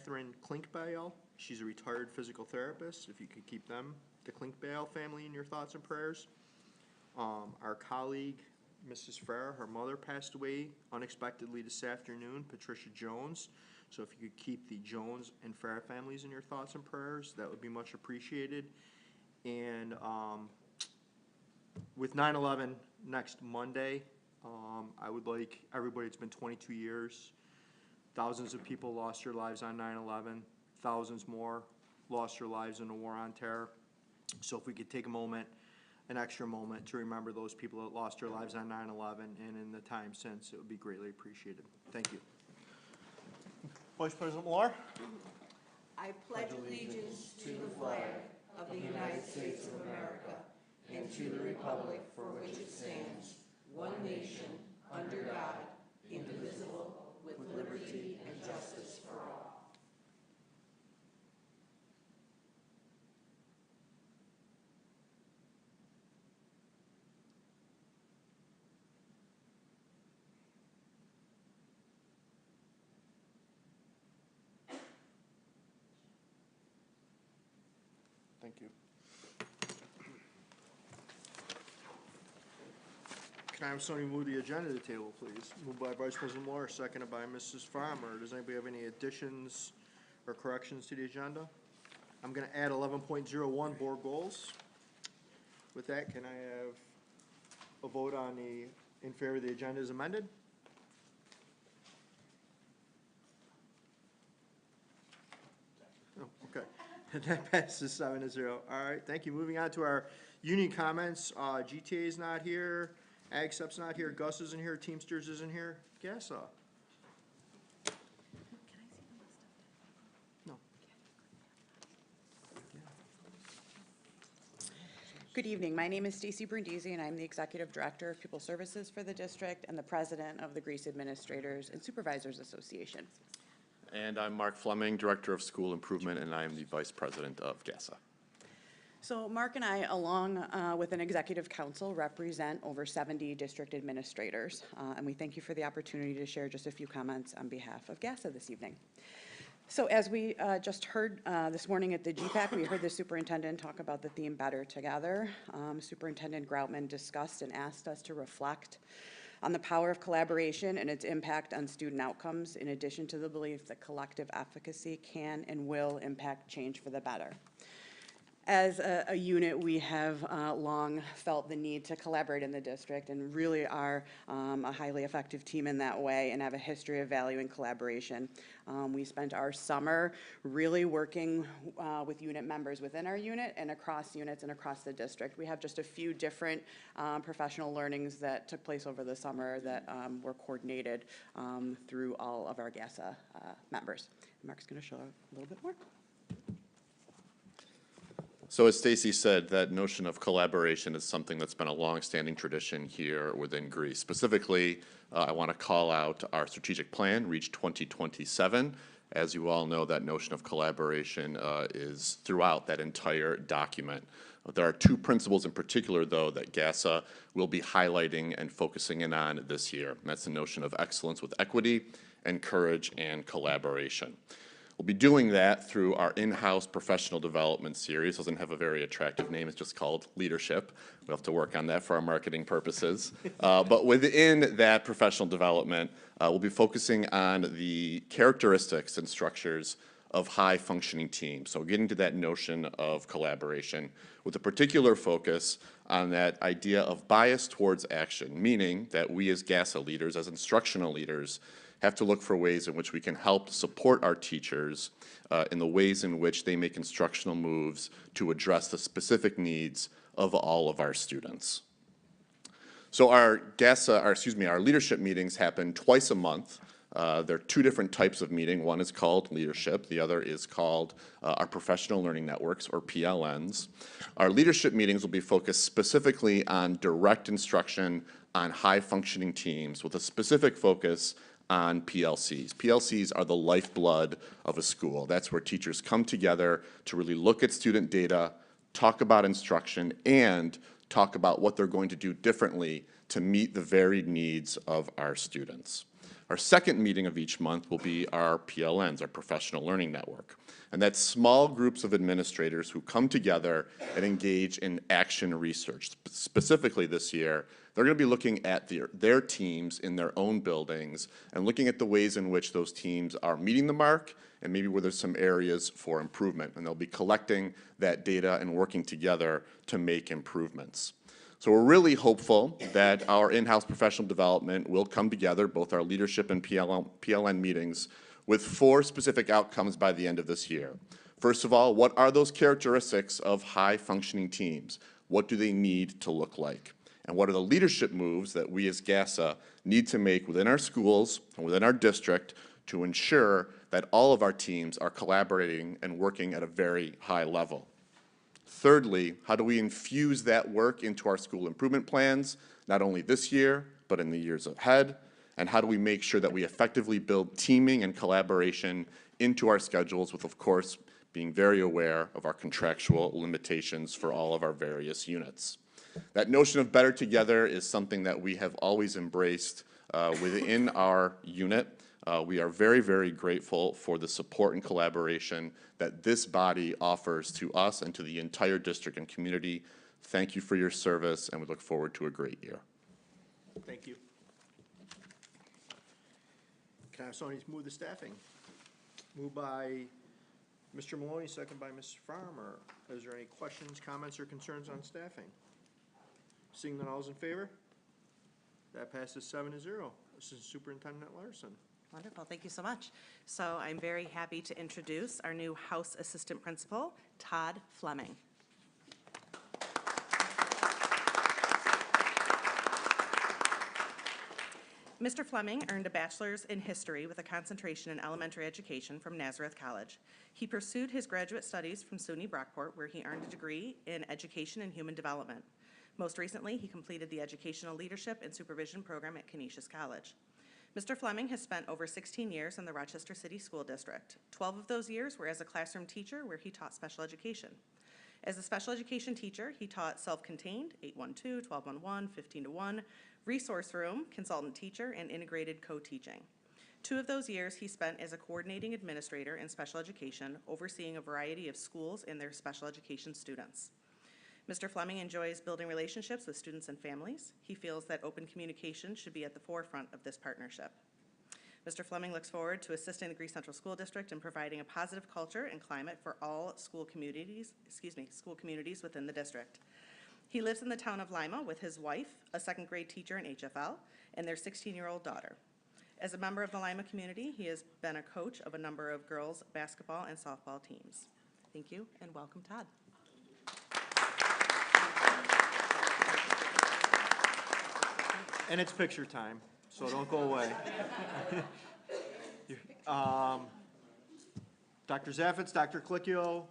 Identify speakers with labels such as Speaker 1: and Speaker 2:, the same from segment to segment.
Speaker 1: Catherine Klinkbale. She's a retired physical therapist. If you could keep them, the Klinkbale family, in your thoughts and prayers. Our colleague, Mrs. Farrar, her mother passed away unexpectedly this afternoon, Patricia Jones. So if you could keep the Jones and Farrar families in your thoughts and prayers, that would be much appreciated. And with 9/11 next Monday, I would like everybody, it's been 22 years. Thousands of people lost their lives on 9/11. Thousands more lost their lives in the war on terror. So if we could take a moment, an extra moment, to remember those people that lost their lives on 9/11 and in the time since, it would be greatly appreciated. Thank you. Vice President Millar.
Speaker 2: I pledge allegiance to the flag of the United States of America and to the republic for which it stands, one nation, under God, indivisible, with liberty and justice for all.
Speaker 1: Thank you. Can I have somebody move the agenda to the table, please? Moved by Vice President Moore, seconded by Mrs. Farmer. Does anybody have any additions or corrections to the agenda? I'm going to add 11.01 board goals. With that, can I have a vote on in favor of the agenda as amended? Oh, okay. That passes 7-0. All right, thank you. Moving on to our union comments. GTA is not here. AgSup's not here. Gus isn't here. Teamsters isn't here. GASA. No.
Speaker 3: Good evening. My name is Stacy Brindisi, and I'm the Executive Director of Pupil Services for the district and the President of the Greece Administrators and Supervisors Association.
Speaker 4: And I'm Mark Fleming, Director of School Improvement, and I am the Vice President of GASA.
Speaker 3: So Mark and I, along with an executive council, represent over 70 district administrators, and we thank you for the opportunity to share just a few comments on behalf of GASA this evening. So as we just heard this morning at the GPAC, we heard the superintendent talk about the theme Better Together. Superintendent Groutman discussed and asked us to reflect on the power of collaboration and its impact on student outcomes, in addition to the belief that collective efficacy can and will impact change for the better. As a unit, we have long felt the need to collaborate in the district and really are a highly effective team in that way and have a history of valuing collaboration. We spent our summer really working with unit members within our unit and across units and across the district. We have just a few different professional learnings that took place over the summer that were coordinated through all of our GASA members. Mark's going to show a little bit more.
Speaker 4: So as Stacy said, that notion of collaboration is something that's been a long-standing tradition here within Greece. Specifically, I want to call out our strategic plan, Reach 2027. As you all know, that notion of collaboration is throughout that entire document. There are two principles in particular, though, that GASA will be highlighting and focusing in on this year. And that's the notion of excellence with equity and courage and collaboration. We'll be doing that through our in-house professional development series. It doesn't have a very attractive name. It's just called Leadership. We'll have to work on that for our marketing purposes. But within that professional development, we'll be focusing on the characteristics and structures of high-functioning teams. So getting to that notion of collaboration with a particular focus on that idea of bias towards action, meaning that we as GASA leaders, as instructional leaders, have to look for ways in which we can help support our teachers in the ways in which they make instructional moves to address the specific needs of all of our students. So our leadership meetings happen twice a month. There are two different types of meeting. One is called leadership. The other is called our professional learning networks, or PLNs. Our leadership meetings will be focused specifically on direct instruction on high-functioning teams with a specific focus on PLCs. PLCs are the lifeblood of a school. That's where teachers come together to really look at student data, talk about instruction, and talk about what they're going to do differently to meet the varied needs of our students. Our second meeting of each month will be our PLNs, our Professional Learning Network. And that's small groups of administrators who come together and engage in action research. Specifically this year, they're going to be looking at their teams in their own buildings and looking at the ways in which those teams are meeting the mark and maybe where there's some areas for improvement. And they'll be collecting that data and working together to make improvements. So we're really hopeful that our in-house professional development will come together, both our leadership and PLN meetings, with 4 specific outcomes by the end of this year. First of all, what are those characteristics of high-functioning teams? What do they need to look like? And what are the leadership moves that we as GASA need to make within our schools and within our district to ensure that all of our teams are collaborating and working at a very high level? Thirdly, how do we infuse that work into our school improvement plans, not only this year, but in the years ahead? And how do we make sure that we effectively build teaming and collaboration into our schedules with, of course, being very aware of our contractual limitations for all of our various units? That notion of better together is something that we have always embraced within our unit. We are very, very grateful for the support and collaboration that this body offers to us and to the entire district and community. Thank you for your service, and we look forward to a great year.
Speaker 1: Thank you. Can I have somebody move the staffing? Moved by Mr. Maloney, second by Ms. Farmer. Is there any questions, comments, or concerns on staffing? Seeing none, all is in favor? That passes 7-0. Assistant Superintendent Larson.
Speaker 5: Wonderful, thank you so much. So I'm very happy to introduce our new House Assistant Principal, Todd Fleming. Mr. Fleming earned a bachelor's in history with a concentration in elementary education from Nazareth College. He pursued his graduate studies from SUNY Brockport, where he earned a degree in education and human development. Most recently, he completed the Educational Leadership and Supervision program at Canisius College. Mr. Fleming has spent over 16 years in the Rochester City School District. 12 of those years were as a classroom teacher where he taught special education. As a special education teacher, he taught self-contained, 812, 1211, 15-1, resource room, consultant teacher, and integrated co-teaching. 2 of those years he spent as a coordinating administrator in special education, overseeing a variety of schools and their special education students. Mr. Fleming enjoys building relationships with students and families. He feels that open communication should be at the forefront of this partnership. Mr. Fleming looks forward to assisting the Greece Central School District in providing a positive culture and climate for all school communities within the district. He lives in the town of Lima with his wife, a 2nd grade teacher in HFL, and their 16-year-old daughter. As a member of the Lima community, he has been a coach of a number of girls' basketball and softball teams. Thank you, and welcome, Todd.
Speaker 1: And it's picture time, so don't go away. Dr. Zaffitz, Dr. Clickio,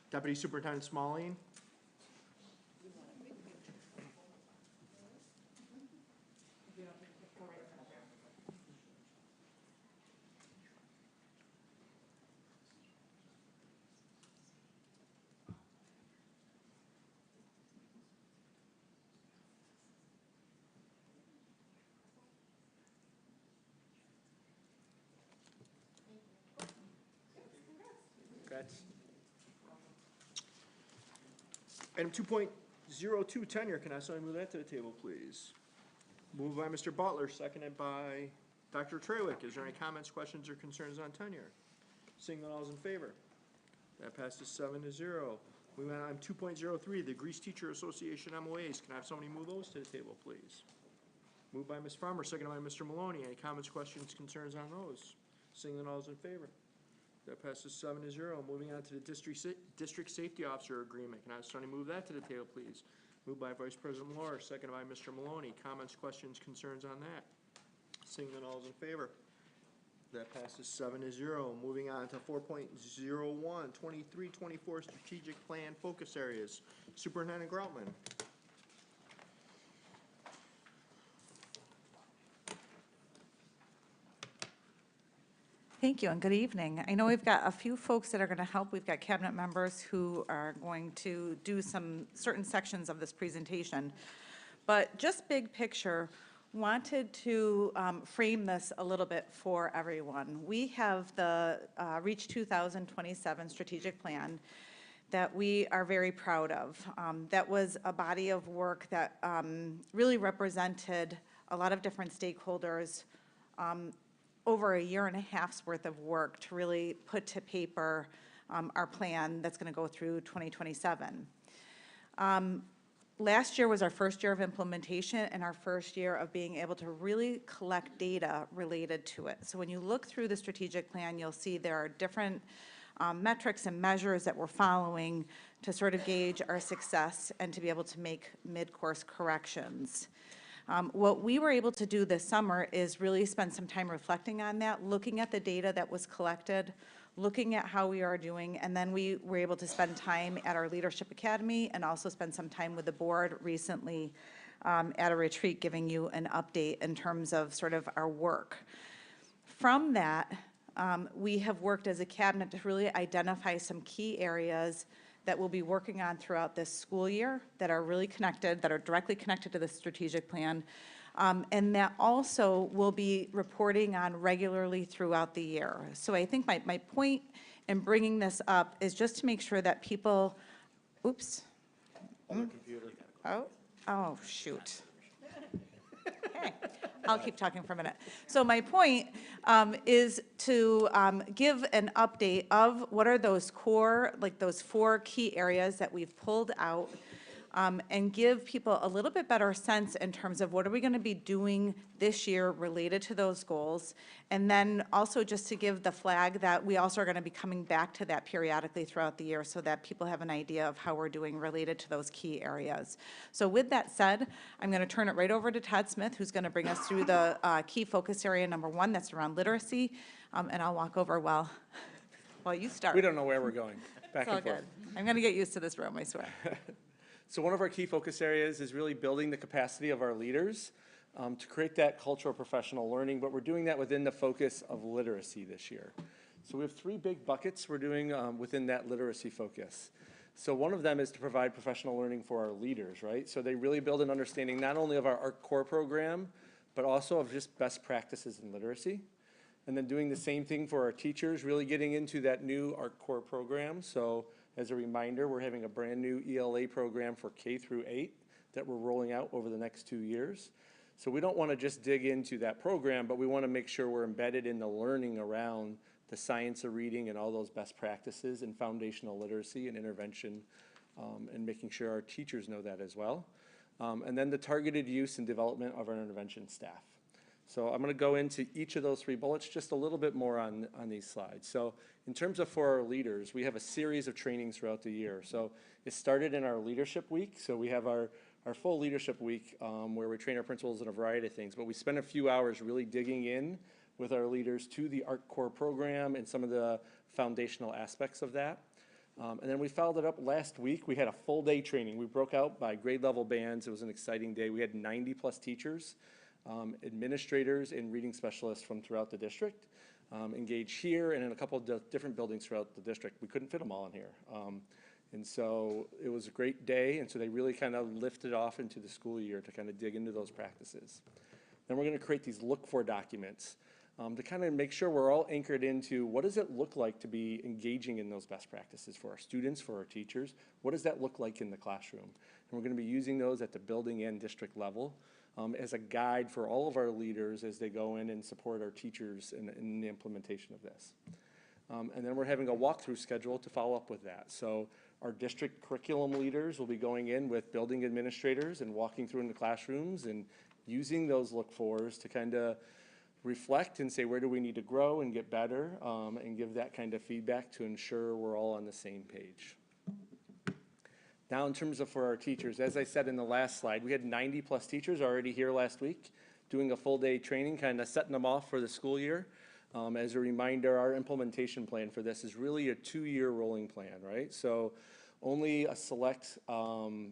Speaker 1: Deputy Superintendent Smalling. Item 2.02, tenure. Can I have somebody move that to the table, please? Moved by Mr. Butler, seconded by Dr. Trawick. Is there any comments, questions, or concerns on tenure? Seeing none, all is in favor. That passes 7-0. Moving on, 2.03, the Greece Teacher Association MOAs. Can I have somebody move those to the table, please? Moved by Ms. Farmer, seconded by Mr. Maloney. Any comments, questions, concerns on those? Seeing none, all is in favor. That passes 7-0. Moving on to the District Safety Officer Agreement. Can I have somebody move that to the table, please? Moved by Vice President Moore, seconded by Mr. Maloney. Comments, questions, concerns on that? Seeing none, all is in favor. That passes 7-0. Moving on to 4.01, 23-24 Strategic Plan Focus Areas. Superintendent Groutman.
Speaker 6: Thank you and good evening. I know we've got a few folks that are going to help. We've got cabinet members who are going to do some certain sections of this presentation. But just big picture, wanted to frame this a little bit for everyone. We have the Reach 2027 strategic plan that we are very proud of. That was a body of work that really represented a lot of different stakeholders, over a year and a half's worth of work to really put to paper our plan that's going to go through 2027. Last year was our first year of implementation and our first year of being able to really collect data related to it. So when you look through the strategic plan, you'll see there are different metrics and measures that we're following to sort of gauge our success and to be able to make mid-course corrections. What we were able to do this summer is really spend some time reflecting on that, looking at the data that was collected, looking at how we are doing, and then we were able to spend time at our Leadership Academy and also spend some time with the board recently at a retreat, giving you an update in terms of sort of our work. From that, we have worked as a cabinet to really identify some key areas that we'll be working on throughout this school year that are really connected, that are directly connected to the strategic plan, and that also will be reporting on regularly throughout the year. So I think my point in bringing this up is just to make sure that people, oops. Oh, shoot. Okay, I'll keep talking for a minute. So my point is to give an update of what are those core, like those 4 key areas that we've pulled out, and give people a little bit better sense in terms of what are we going to be doing this year related to those goals, and then also just to give the flag that we also are going to be coming back to that periodically throughout the year so that people have an idea of how we're doing related to those key areas. So with that said, I'm going to turn it right over to Todd Smith, who's going to bring us through the key focus area number 1, that's around literacy, and I'll walk over while you start.
Speaker 7: We don't know where we're going. Back
Speaker 6: It's all
Speaker 7: and forth.
Speaker 6: good. I'm going to get used to this room, I swear.
Speaker 7: So one of our key focus areas is really building the capacity of our leaders to create that culture of professional learning, but we're doing that within the focus of literacy this year. So we have 3 big buckets we're doing within that literacy focus. So one of them is to provide professional learning for our leaders, right? So they really build an understanding not only of our ARC core program, but also of just best practices in literacy. And then doing the same thing for our teachers, really getting into that new ARC core program. So as a reminder, we're having a brand new ELA program for K through 8 that we're rolling out over the next 2 years. So we don't want to just dig into that program, but we want to make sure we're embedded in the learning around the science of reading and all those best practices and foundational literacy and intervention, and making sure our teachers know that as well. And then the targeted use and development of our intervention staff. So I'm going to go into each of those 3 bullets just a little bit more on these slides. So in terms of for our leaders, we have a series of trainings throughout the year. So it started in our leadership week. So we have our full leadership week where we train our principals in a variety of things. But we spend a few hours really digging in with our leaders to the ARC core program and some of the foundational aspects of that. And then we followed it up last week. We had a full day training. We broke out by grade level bands. It was an exciting day. We had 90+ teachers, administrators, and reading specialists from throughout the district engaged here and in a couple of different buildings throughout the district. We couldn't fit them all in here. And so it was a great day, and so they really kind of lifted off into the school year to kind of dig into those practices. Then we're going to create these look-for documents to kind of make sure we're all anchored into what does it look like to be engaging in those best practices for our students, for our teachers. What does that look like in the classroom? And we're going to be using those at the building and district level as a guide for all of our leaders as they go in and support our teachers in the implementation of this. And then we're having a walkthrough schedule to follow up with that. So our district curriculum leaders will be going in with building administrators and walking through in the classrooms and using those look-fors to kind of reflect and say where do we need to grow and get better, and give that kind of feedback to ensure we're all on the same page. Now in terms of for our teachers, as I said in the last slide, we had 90+ teachers already here last week doing a full day training, kind of setting them off for the school year. As a reminder, our implementation plan for this is really a 2-year rolling plan, right? So only a select,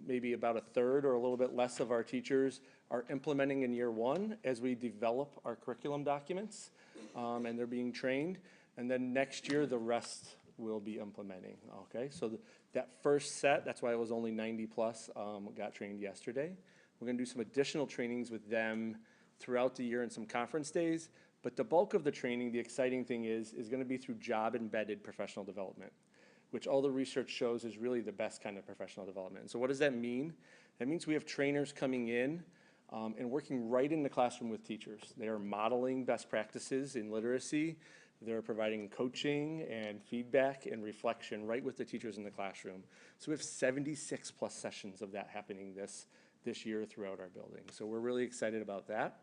Speaker 7: maybe about a third or a little bit less of our teachers are implementing in year 1 as we develop our curriculum documents, and they're being trained. And then next year, the rest will be implementing, okay? So that first set, that's why it was only 90+, got trained yesterday. We're gonna do some additional trainings with them throughout the year and some conference days. But the bulk of the training, the exciting thing is going to be through job-embedded professional development, which all the research shows is really the best kind of professional development. So what does that mean? That means we have trainers coming in and working right in the classroom with teachers. They are modeling best practices in literacy. They're providing coaching and feedback and reflection right with the teachers in the classroom. So we have 76 plus sessions of that happening this year throughout our building. So we're really excited about that.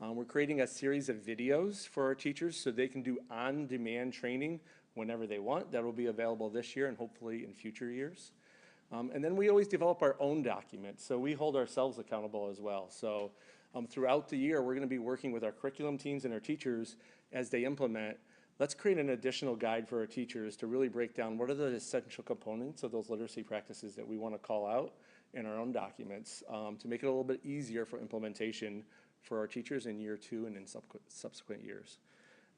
Speaker 7: We're creating a series of videos for our teachers so they can do on-demand training whenever they want. That will be available this year and hopefully in future years. And then we always develop our own documents, so we hold ourselves accountable as well. So throughout the year, we're going to be working with our curriculum teams and our teachers as they implement. Let's create an additional guide for our teachers to really break down what are the essential components of those literacy practices that we want to call out in our own documents to make it a little bit easier for implementation for our teachers in year 2 and in subsequent years.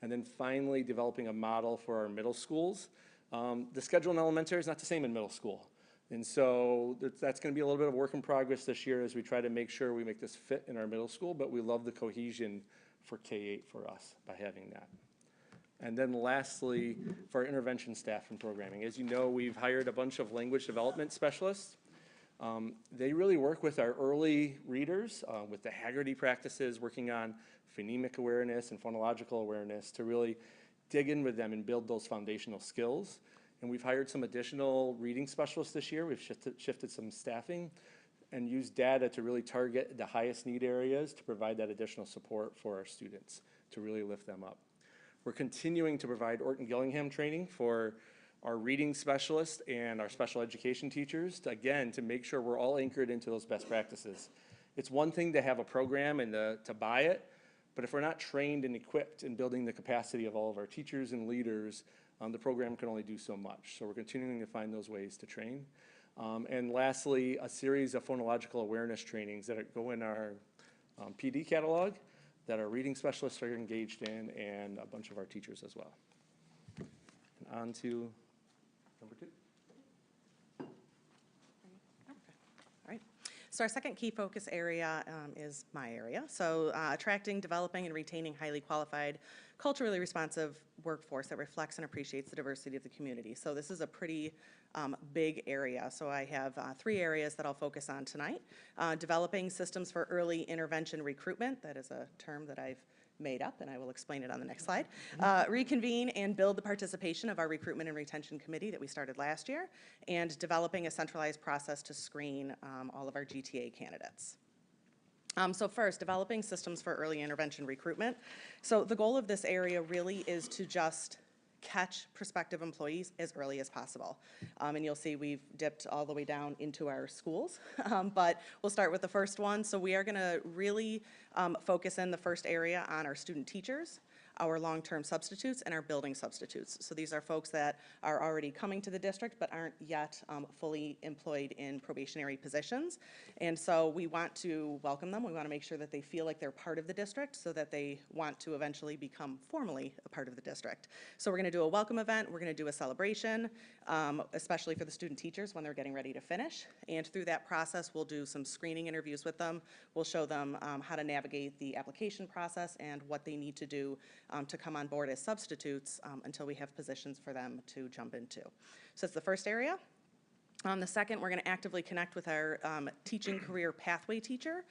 Speaker 7: And then finally, developing a model for our middle schools. The schedule in elementary is not the same in middle school. And so that's going to be a little bit of work in progress this year as we try to make sure we make this fit in our middle school, but we love the cohesion for K-8 for us by having that. And then lastly, for our intervention staff and programming. As you know, we've hired a bunch of language development specialists. They really work with our early readers, with the Haggerty practices, working on phonemic awareness and phonological awareness to really dig in with them and build those foundational skills. And we've hired some additional reading specialists this year. We've shifted some staffing and used data to really target the highest need areas to provide that additional support for our students to really lift them up. We're continuing to provide Orton Gillingham training for our reading specialists and our special education teachers, to make sure we're all anchored into those best practices. It's one thing to have a program and to buy it, but if we're not trained and equipped in building the capacity of all of our teachers and leaders, the program can only do so much. So we're continuing to find those ways to train. And lastly, a series of phonological awareness trainings that go in our PD catalog that our reading specialists are engaged in and a bunch of our teachers as well. And on to number 2.
Speaker 5: All right. So our second key focus area is my area. So attracting, developing, and retaining highly qualified, culturally responsive workforce that reflects and appreciates the diversity of the community. So this is a pretty big area. So I have 3 areas that I'll focus on tonight. Developing systems for early intervention recruitment. That is a term that I've made up, and I will explain it on the next slide. Reconvene and build the participation of our recruitment and retention committee that we started last year, and developing a centralized process to screen all of our GTA candidates. So first, developing systems for early intervention recruitment. So the goal of this area really is to just catch prospective employees as early as possible. And you'll see we've dipped all the way down into our schools, but we'll start with the first one. So we are gonna really focus in the first area on our student teachers, our long-term substitutes, and our building substitutes. So these are folks that are already coming to the district but aren't yet fully employed in probationary positions. And so we want to welcome them. We want to make sure that they feel like they're part of the district so that they want to eventually become formally a part of the district. So we're going to do a welcome event. We're going to do a celebration, especially for the student teachers when they're getting ready to finish. And through that process, we'll do some screening interviews with them. We'll show them how to navigate the application process and what they need to do to come on board as substitutes until we have positions for them to jump into. So that's the first area. The second, we're going to actively connect with our teaching career pathway teacher.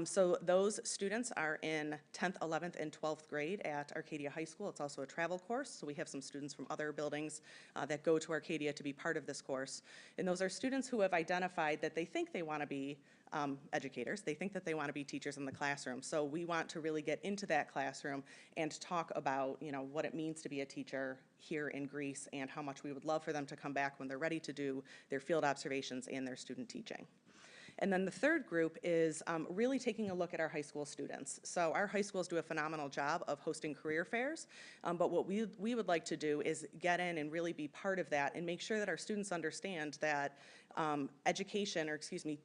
Speaker 5: So those students are in 10th, 11th, and 12th grade at Arcadia High School. It's also a travel course, so we have some students from other buildings that go to Arcadia to be part of this course. And those are students who have identified that they think they want to be educators. They think that they want to be teachers in the classroom. So we want to really get into that classroom and talk about, you know, what it means to be a teacher here in Greece and how much we would love for them to come back when they're ready to do their field observations and their student teaching. And then the third group is really taking a look at our high school students. So our high schools do a phenomenal job of hosting career fairs, but what we would like to do is get in and really be part of that and make sure that our students understand that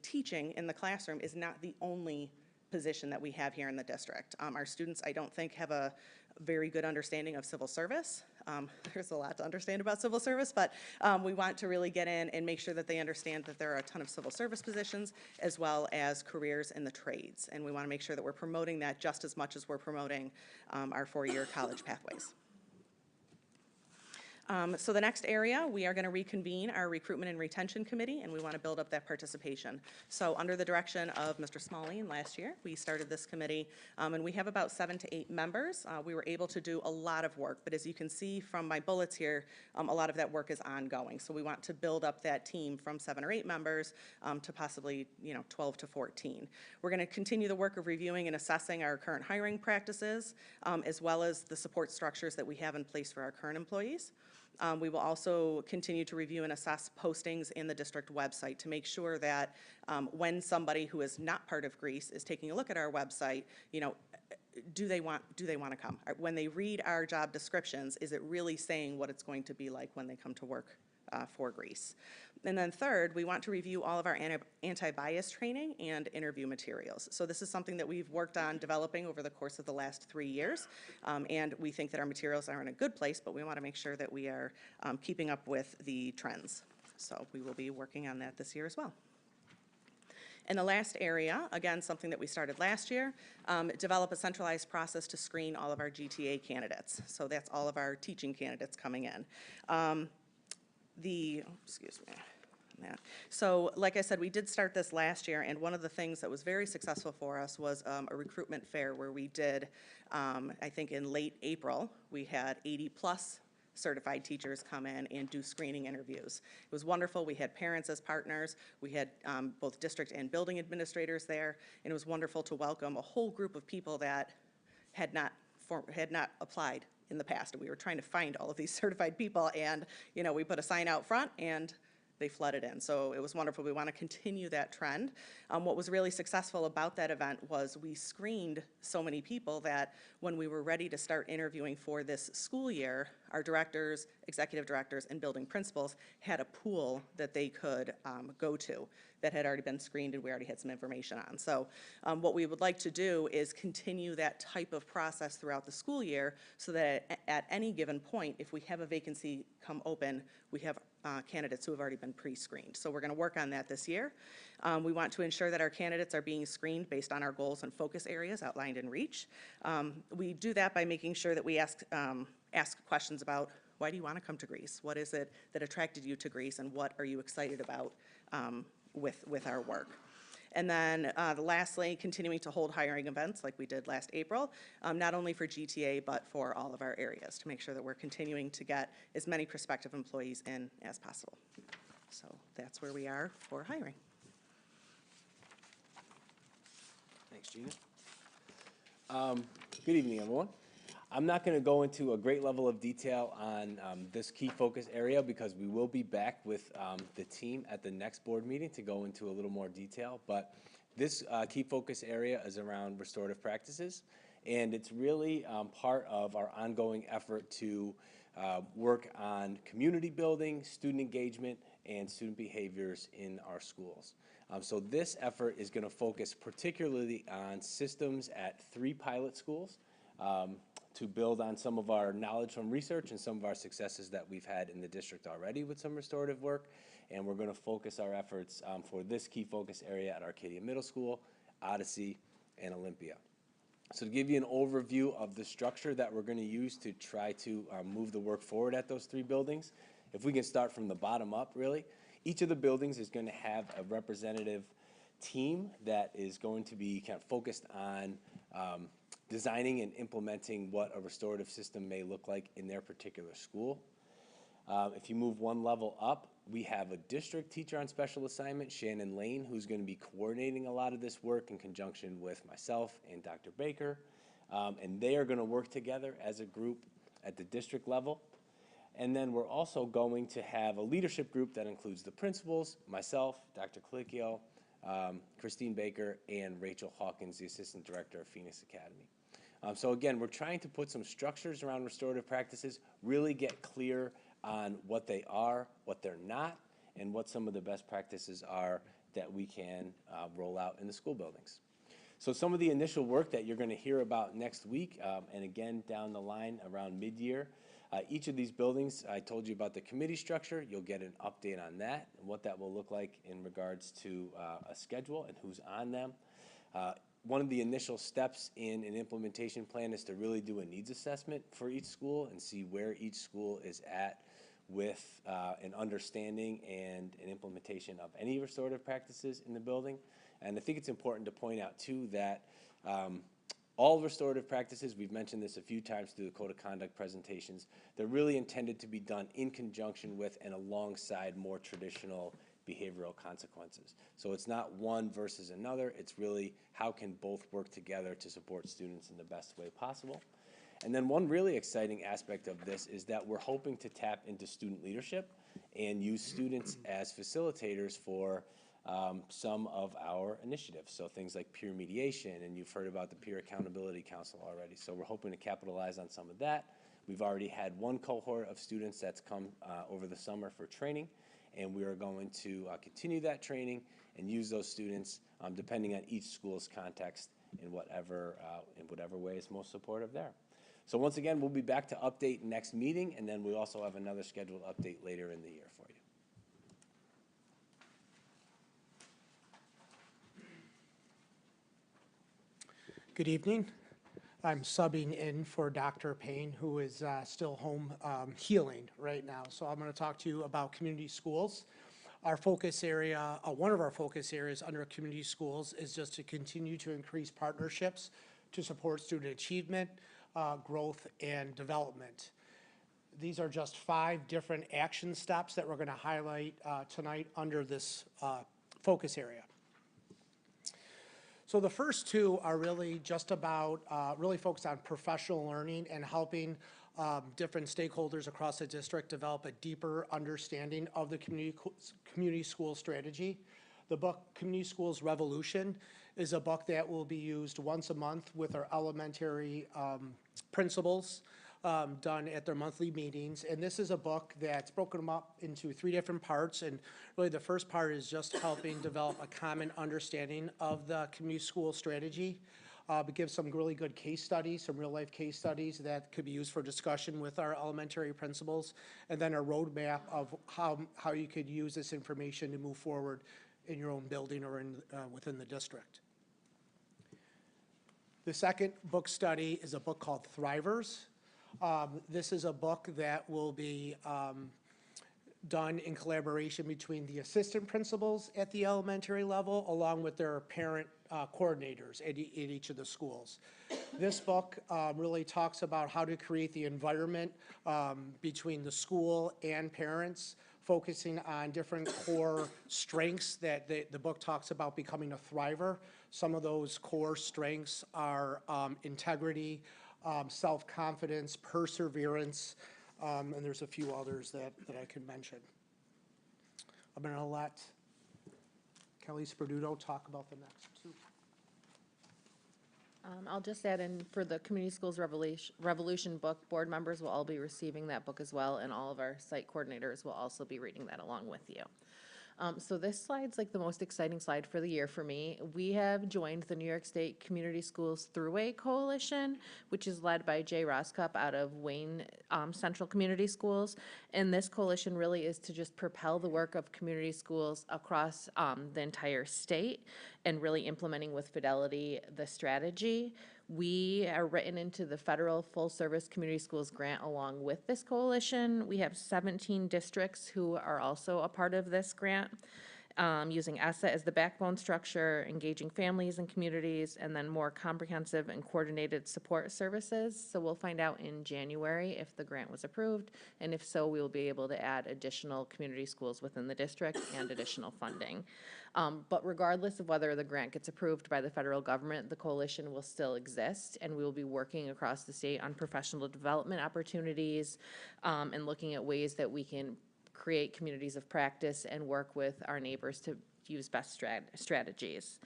Speaker 5: teaching in the classroom is not the only position that we have here in the district. Our students, I don't think, have a very good understanding of civil service. There's a lot to understand about civil service, but we want to really get in and make sure that they understand that there are a ton of civil service positions as well as careers in the trades. And we want to make sure that we're promoting that just as much as we're promoting our four-year college pathways. So the next area, we are going to reconvene our recruitment and retention committee, and we want to build up that participation. So under the direction of Mr. Smalley last year, we started this committee, and we have about 7 to 8 members. We were able to do a lot of work, but as you can see from my bullets here, a lot of that work is ongoing. So we want to build up that team from 7 or 8 members to possibly 12 to 14. We're going to continue the work of reviewing and assessing our current hiring practices, as well as the support structures that we have in place for our current employees. We will also continue to review and assess postings in the district website to make sure that when somebody who is not part of Greece is taking a look at our website, do they want to come? When they read our job descriptions, is it really saying what it's going to be like when they come to work for Greece? And then third, we want to review all of our anti-bias training and interview materials. So this is something that we've worked on developing over the course of the last 3 years, and we think that our materials are in a good place, but we want to make sure that we are keeping up with the trends. So we will be working on that this year as well. And the last area, again, something that we started last year, develop a centralized process to screen all of our GTA candidates. So that's all of our teaching candidates coming in. Excuse me. So like I said, we did start this last year, and one of the things that was very successful for us was a recruitment fair where we did, I think in late April, we had 80+ certified teachers come in and do screening interviews. It was wonderful. We had parents as partners. We had both district and building administrators there, and it was wonderful to welcome a whole group of people that had not applied in the past. We were trying to find all of these certified people, and we put a sign out front, and they flooded in. So it was wonderful. We want to continue that trend. What was really successful about that event was we screened so many people that when we were ready to start interviewing for this school year, our directors, executive directors, and building principals had a pool that they could go to that had already been screened and we already had some information on. So what we would like to do is continue that type of process throughout the school year so that at any given point, if we have a vacancy come open, we have candidates who have already been pre-screened. So we're going to work on that this year. We want to ensure that our candidates are being screened based on our goals and focus areas outlined in REACH. We do that by making sure that we ask questions about why do you want to come to Greece? What is it that attracted you to Greece, and what are you excited about with our work? And then lastly, continuing to hold hiring events like we did last April, not only for GTA, but for all of our areas to make sure that we're continuing to get as many prospective employees in as possible. So that's where we are for hiring.
Speaker 8: Thanks, Gina. Good evening, everyone. I'm not going to go into a great level of detail on this key focus area because we will be back with the team at the next board meeting to go into a little more detail. But this key focus area is around restorative practices, and it's really part of our ongoing effort to work on community building, student engagement, and student behaviors in our schools. So this effort is going to focus particularly on systems at 3 pilot schools to build on some of our knowledge from research and some of our successes that we've had in the district already with some restorative work. And we're going to focus our efforts for this key focus area at Arcadia Middle School, Odyssey, and Olympia. So to give you an overview of the structure that we're going to use to try to move the work forward at those 3 buildings, if we can start from the bottom up, really, each of the buildings is going to have a representative team that is going to be kind of focused on designing and implementing what a restorative system may look like in their particular school. If you move one level up, we have a district teacher on special assignment, Shannon Lane, who's going to be coordinating a lot of this work in conjunction with myself and Dr. Baker. And they are going to work together as a group at the district level. And then we're also going to have a leadership group that includes the principals, myself, Dr. Colicchio, Christine Baker, and Rachel Hawkins, the Assistant Director of Phoenix Academy. So again, we're trying to put some structures around restorative practices, really get clear on what they are, what they're not, and what some of the best practices are that we can roll out in the school buildings. So some of the initial work that you're going to hear about next week, and again down the line around mid-year, Each of these buildings, I told you about the committee structure. You'll get an update on that and what that will look like in regards to a schedule and who's on them. One of the initial steps in an implementation plan is to really do a needs assessment for each school and see where each school is at with an understanding and an implementation of any restorative practices in the building. And I think it's important to point out too that all restorative practices, we've mentioned this a few times through the code of conduct presentations, they're really intended to be done in conjunction with and alongside more traditional behavioral consequences. So it's not one versus another, it's really how can both work together to support students in the best way possible. And then one really exciting aspect of this is that we're hoping to tap into student leadership and use students as facilitators for some of our initiatives. So things like peer mediation, and you've heard about the Peer Accountability Council already. So we're hoping to capitalize on some of that. We've already had one cohort of students that's come over the summer for training, and we are going to continue that training and use those students depending on each school's context in whatever way is most supportive there. So once again, we'll be back to update next meeting, and then we also have another scheduled update later in the year for you.
Speaker 9: Good evening. I'm subbing in for Dr. Payne, who is still home healing right now. So I'm going to talk to you about community schools. Our focus area, one of our focus areas under community schools is just to continue to increase partnerships to support student achievement, growth, and development. These are just 5 different action steps that we're going to highlight tonight under this focus area. So the first 2 are really just about, really focused on professional learning and helping different stakeholders across the district develop a deeper understanding of the community school strategy. The book, Community Schools Revolution, is a book that will be used once a month with our elementary principals done at their monthly meetings. And this is a book that's broken up into 3 different parts. And really the first part is just helping develop a common understanding of the community school strategy. But give some really good case studies, some real life case studies that could be used for discussion with our elementary principals. And then a roadmap of how you could use this information to move forward in your own building or within the district. The second book study is a book called Thrivers. This is a book that will be done in collaboration between the assistant principals at the elementary level along with their parent coordinators at each of the schools. This book really talks about how to create the environment between the school and parents, focusing on different core strengths that the book talks about becoming a thriver. Some of those core strengths are integrity, self-confidence, perseverance, and there's a few others that I could mention. I'm going to let Kelly Sperduto talk about the next 2.
Speaker 10: I'll just add in for the Community Schools Revolution book, board members will all be receiving that book as well, and all of our site coordinators will also be reading that along with you. So this slide's like the most exciting slide for the year for me. We have joined the New York State Community Schools Thruway Coalition, which is led by Jay Roscup out of Wayne Central Community Schools. And this coalition really is to just propel the work of community schools across the entire state and really implementing with fidelity the strategy. We are written into the federal full-service community schools grant along with this coalition. We have 17 districts who are also a part of this grant, using ESSA as the backbone structure, engaging families and communities, and then more comprehensive and coordinated support services. So we'll find out in January if the grant was approved, and if so, we will be able to add additional community schools within the district and additional funding. But regardless of whether the grant gets approved by the federal government, the coalition will still exist, and we will be working across the state on professional development opportunities and looking at ways that we can create communities of practice and work with our neighbors to use best strategies.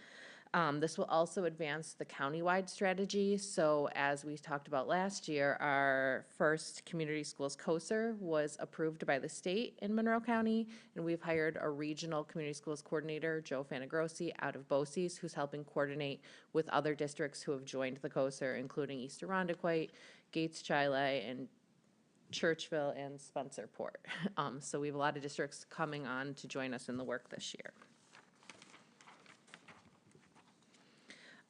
Speaker 10: This will also advance the countywide strategy. So as we talked about last year, our first community schools COSER was approved by the state in Monroe County, and we've hired a regional community schools coordinator, Joe Fanagrossi, out of BOCES, who's helping coordinate with other districts who have joined the COSER, including East Irondequoit, Gates, Chile, and Churchville, and Spencerport. So we have a lot of districts coming on to join us in the work this year.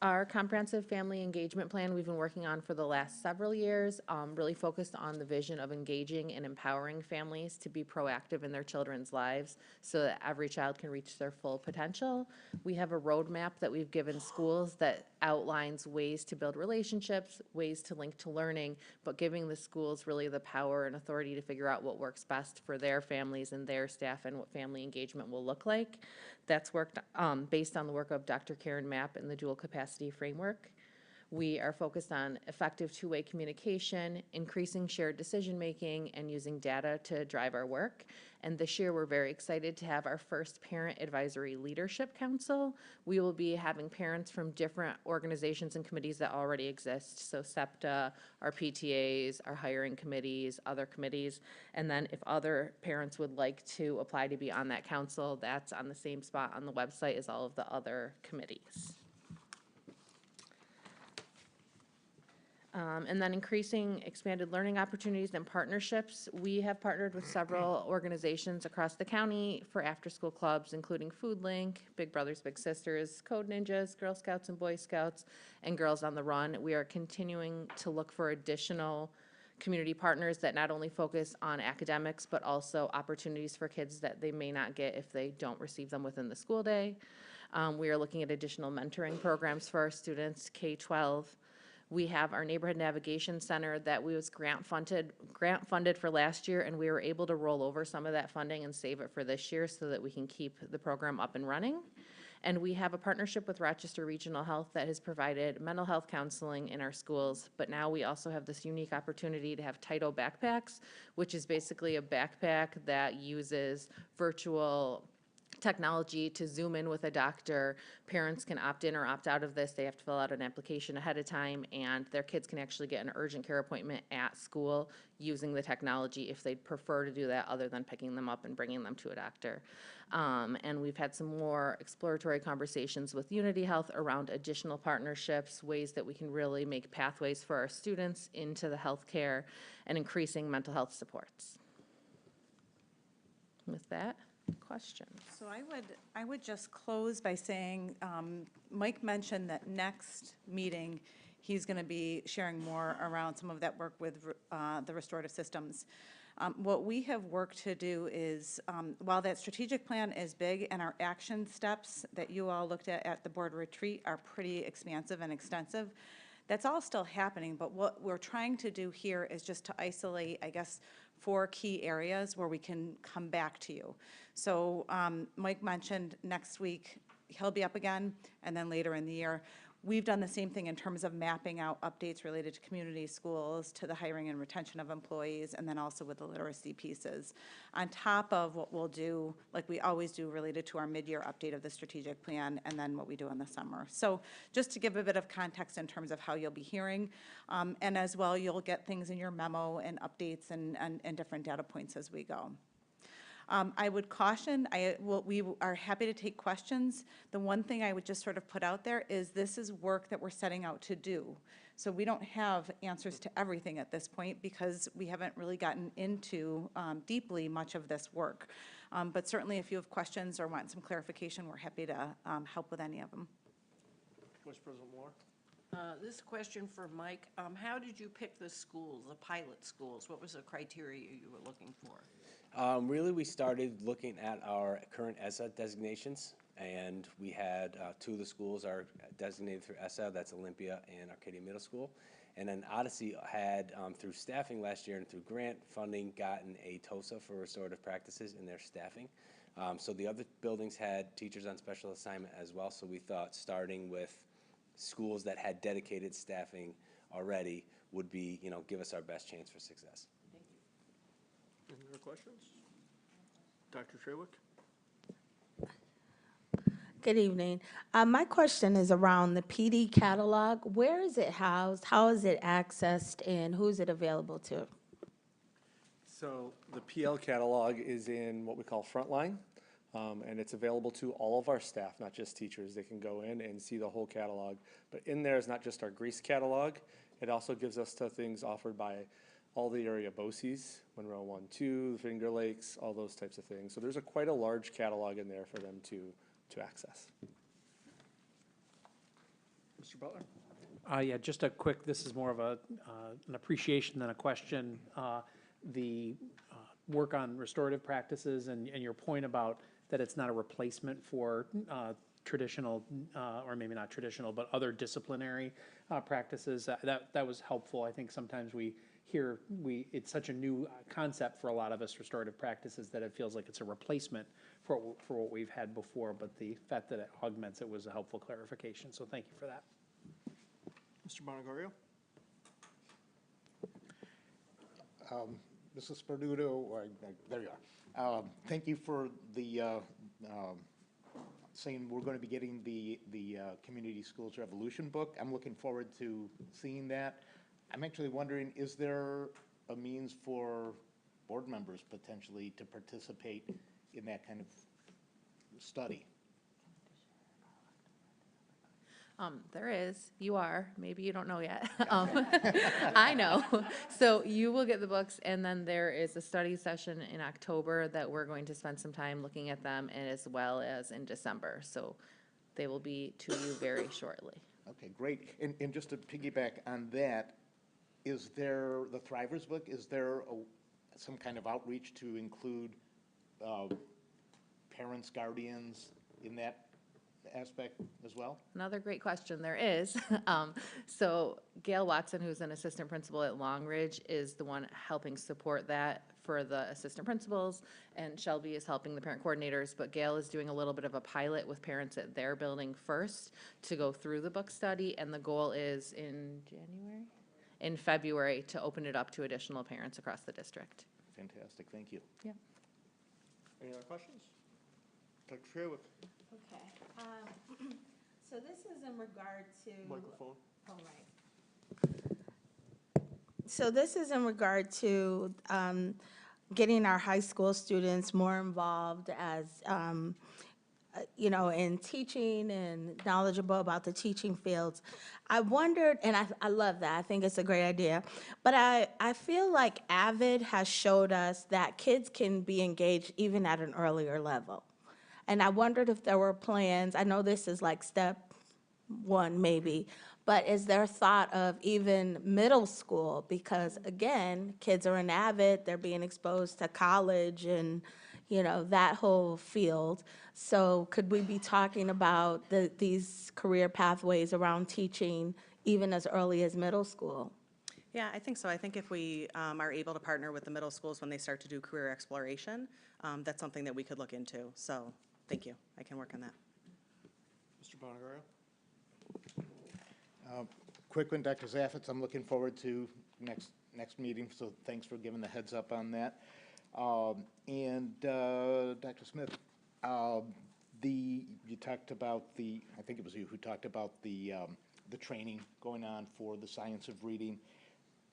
Speaker 10: Our comprehensive family engagement plan we've been working on for the last several years, really focused on the vision of engaging and empowering families to be proactive in their children's lives so that every child can reach their full potential. We have a roadmap that we've given schools that outlines ways to build relationships, ways to link to learning, but giving the schools really the power and authority to figure out what works best for their families and their staff and what family engagement will look like. That's worked based on the work of Dr. Karen Mapp and the dual capacity framework. We are focused on effective two-way communication, increasing shared decision-making, and using data to drive our work. And this year, we're very excited to have our first Parent Advisory Leadership Council. We will be having parents from different organizations and committees that already exist, so SEPTA, our PTAs, our hiring committees, other committees. And then if other parents would like to apply to be on that council, that's on the same spot on the website as all of the other committees. And then increasing expanded learning opportunities and partnerships. We have partnered with several organizations across the county for after-school clubs, including Food Link, Big Brothers Big Sisters, Code Ninjas, Girl Scouts and Boy Scouts, and Girls on the Run. We are continuing to look for additional community partners that not only focus on academics, but also opportunities for kids that they may not get if they don't receive them within the school day. We are looking at additional mentoring programs for our students, K-12. We have our Neighborhood Navigation Center that was grant funded for last year, and we were able to roll over some of that funding and save it for this year so that we can keep the program up and running. And we have a partnership with Rochester Regional Health that has provided mental health counseling in our schools, but now we also have this unique opportunity to have Tyto backpacks, which is basically a backpack that uses virtual technology to Zoom in with a doctor. Parents can opt in or opt out of this. They have to fill out an application ahead of time, and their kids can actually get an urgent care appointment at school using the technology if they'd prefer to do that other than picking them up and bringing them to a doctor. And we've had some more exploratory conversations with Unity Health around additional partnerships, ways that we can really make pathways for our students into the healthcare and increasing mental health supports. With that, questions?
Speaker 6: So I would just close by saying, Mike mentioned that next meeting, he's going to be sharing more around some of that work with the restorative systems. What we have worked to do is, while that strategic plan is big and our action steps that you all looked at the board retreat are pretty expansive and extensive, that's all still happening, but what we're trying to do here is just to isolate, I guess, 4 key areas where we can come back to you. So Mike mentioned next week, he'll be up again, and then later in the year. We've done the same thing in terms of mapping out updates related to community schools, to the hiring and retention of employees, and then also with the literacy pieces. On top of what we'll do, like we always do related to our mid-year update of the strategic plan, and then what we do in the summer. So just to give a bit of context in terms of how you'll be hearing, and as well, you'll get things in your memo and updates and different data points as we go. I would caution, we are happy to take questions. The one thing I would just sort of put out there is this is work that we're setting out to do. So we don't have answers to everything at this point because we haven't really gotten into deeply much of this work. But certainly if you have questions or want some clarification, we're happy to help with any of them.
Speaker 7: Vice President Moore?
Speaker 2: This question for Mike. How did you pick the schools, the pilot schools? What was the criteria you were looking for?
Speaker 8: Really, we started looking at our current ESSA designations, and we had 2 of the schools are designated through ESSA, that's Olympia and Arcadia Middle School. And then Odyssey had, through staffing last year and through grant funding, gotten a TOSA for restorative practices in their staffing. So the other buildings had teachers on special assignment as well, so we thought starting with schools that had dedicated staffing already would be, give us our best chance for success.
Speaker 7: Any other questions? Dr. Trewick?
Speaker 11: Good evening. My question is around the PD catalog. Where is it housed? How is it accessed? And who is it available to?
Speaker 7: So the PL catalog is in what we call Frontline, and it's available to all of our staff, not just teachers. They can go in and see the whole catalog. But in there is not just our Grease catalog. It also gives us to things offered by all the area BOCES, Monroe 1, 2, the Finger Lakes, all those types of things. So there's quite a large catalog in there for them to access.
Speaker 1: Mr. Butler?
Speaker 12: Yeah, just a quick, this is more of an appreciation than a question. The work on restorative practices and your point about that it's not a replacement for traditional, or maybe not traditional, but other disciplinary practices, that was helpful. I think sometimes we hear, it's such a new concept for a lot of us, restorative practices, that it feels like it's a replacement for what we've had before, but the fact that it augments it was a helpful clarification, so thank you for that.
Speaker 1: Mr. Bonagario?
Speaker 13: Mrs. Sperduto, there you are. Thank you for the saying we're going to be getting the Community Schools Revolution book. I'm looking forward to seeing that. I'm actually wondering, is there a means for board members potentially to participate in that kind of study?
Speaker 10: There is, you are, maybe you don't know yet. I know. So you will get the books, and then there is a study session in October that we're going to spend some time looking at them, and as well as in December. So they will be to you very shortly.
Speaker 13: Okay, great. And just to piggyback on that, is there, the Thrivers book, is there some kind of outreach to include parents, guardians in that aspect as well?
Speaker 10: Another great question, there is. So Gail Watson, who's an assistant principal at Long Ridge, is the one helping support that for the assistant principals, and Shelby is helping the parent coordinators, but Gail is doing a little bit of a pilot with parents at their building first to go through the book study, and the goal is in February to open it up to additional parents across the district.
Speaker 13: Fantastic, thank you.
Speaker 10: Yeah.
Speaker 1: Any other questions? Dr. Trawick?
Speaker 11: Okay. So this is in regard to.
Speaker 1: Microphone.
Speaker 11: Oh, right. So this is in regard to getting our high school students more involved as, you know, in teaching and knowledgeable about the teaching fields. I wondered, and I love that, I think it's a great idea, but I feel like AVID has showed us that kids can be engaged even at an earlier level. And I wondered if there were plans, I know this is like step one maybe, but is there thought of even middle school? Because again, kids are in AVID, they're being exposed to college and, you know, that whole field. So could we be talking about these career pathways around teaching even as early as middle school?
Speaker 5: Yeah, I think so. I think if we are able to partner with the middle schools when they start to do career exploration, that's something that we could look into. So thank you. I can work on that.
Speaker 1: Mr. Bonagario?
Speaker 13: Quick one, Dr. Zaffitz, I'm looking forward to next meeting, so thanks for giving the heads up on that. And Dr. Smith, you talked about I think it was you who talked about the training going on for the science of reading.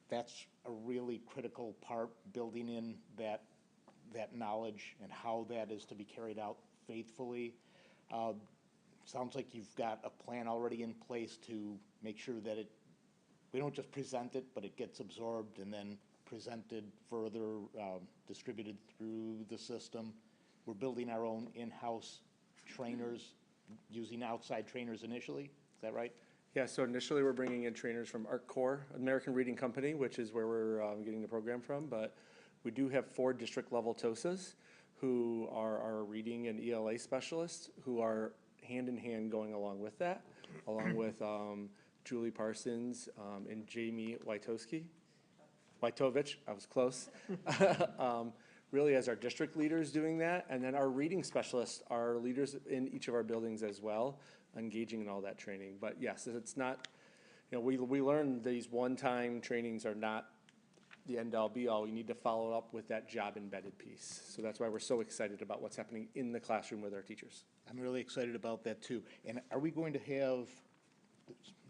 Speaker 13: That's a really critical part, building in that knowledge and how that is to be carried out faithfully. Sounds like you've got a plan already in place to make sure that we don't just present it, but it gets absorbed and then presented further, distributed through the system. We're building our own in-house trainers, using outside trainers initially. Is that right?
Speaker 7: Yeah, so initially we're bringing in trainers from ArtCore, American Reading Company, which is where we're getting the program from, but we do have 4 district level TOSAs who are our reading and ELA specialists who are hand in hand going along with that, along with Julie Parsons and Jamie Wojtovich, I was close, really as our district leaders doing that, and then our reading specialists are leaders in each of our buildings as well, engaging in all that training. But yes, it's not, you know, we learned these one-time trainings are not the end-all be-all. We need to follow up with that job-embedded piece. So that's why we're so excited about what's happening in the classroom with our teachers.
Speaker 13: I'm really excited about that too. And are we going to have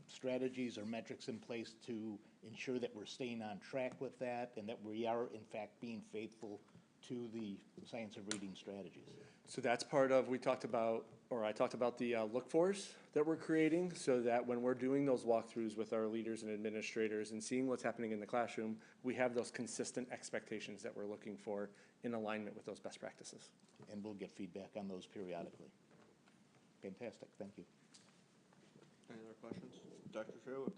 Speaker 13: strategies or metrics in place to ensure that we're staying on track with that and that we are in fact being faithful to the science of reading strategies?
Speaker 7: So that's part of, I talked about the look-fors that we're creating, so that when we're doing those walkthroughs with our leaders and administrators and seeing what's happening in the classroom, we have those consistent expectations that we're looking for in alignment with those best practices.
Speaker 13: And we'll get feedback on those periodically. Fantastic, thank you.
Speaker 1: Any other questions? Dr. Sherwood?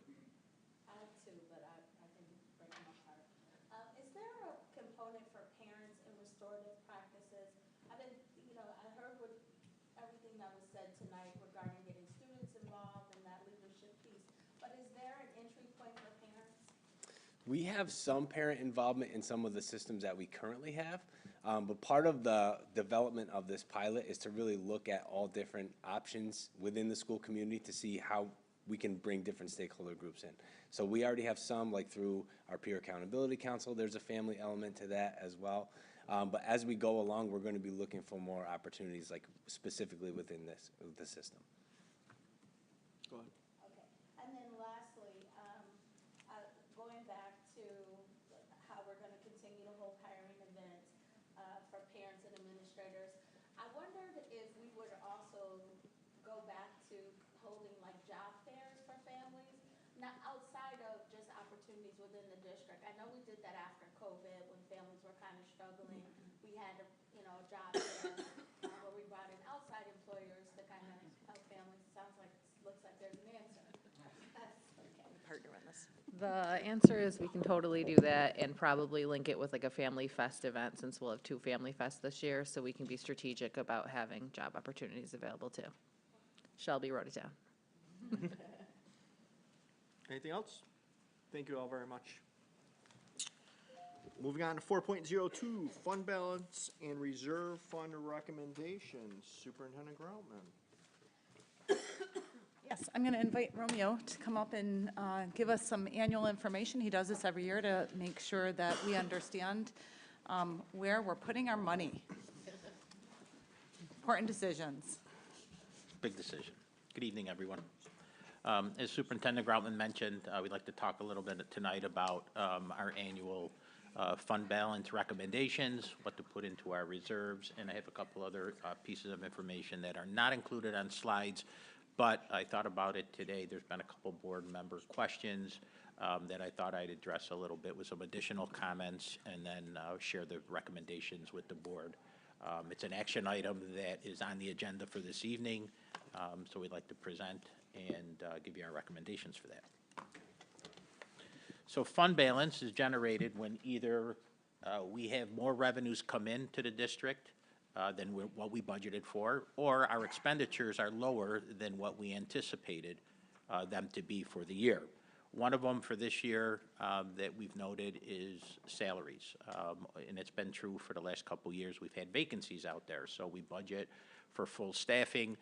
Speaker 2: I have two, but I can break them apart. Is there a component for parents in restorative practices? I've been, I heard what, everything that was said tonight regarding getting students involved and that leadership piece, but is there an entry point for parents?
Speaker 8: We have some parent involvement in some of the systems that we currently have, but part of the development of this pilot is to really look at all different options within the school community to see how we can bring different stakeholder groups in. So we already have some, like through our Peer Accountability Council, there's a family element to that as well. But as we go along, we're going to be looking for more opportunities, like specifically within the system.
Speaker 1: Go ahead.
Speaker 2: Okay, and then lastly, going back to how we're gonna continue to hold hiring events, for parents and administrators, I wondered if we would also go back to holding like job fairs for families, not outside of just opportunities within the district. I know we did that after COVID when families were kind of struggling. We had a job fair where we brought in outside employers to kind of help families. Sounds like, looks like there's an answer. Okay.
Speaker 5: Partner on this.
Speaker 10: The answer is we can totally do that and probably link it with like a Family Fest event, since we'll have 2 Family Fests this year, so we can be strategic about having job opportunities available too. Shelby wrote it down.
Speaker 1: Anything else? Thank you all very much. Moving on to 4.02, fund balance and reserve fund recommendations. Superintendent Groutman.
Speaker 6: Yes, I'm going to invite Romeo to come up and give us some annual information. He does this every year to make sure that we understand where we're putting our money. Important decisions.
Speaker 14: Big decision. Good evening, everyone. As Superintendent Groutman mentioned, we'd like to talk a little bit tonight about our annual fund balance recommendations, what to put into our reserves, and I have a couple other pieces of information that are not included on slides, but I thought about it today. There's been a couple board member questions that I thought I'd address a little bit with some additional comments, and then share the recommendations with the board. It's an action item that is on the agenda for this evening, so we'd like to present and give you our recommendations for that. So fund balance is generated when either we have more revenues come into the district than what we budgeted for, or our expenditures are lower than what we anticipated them to be for the year. One of them for this year that we've noted is salaries, and it's been true for the last couple of years. We've had vacancies out there, so we budget for full staffing.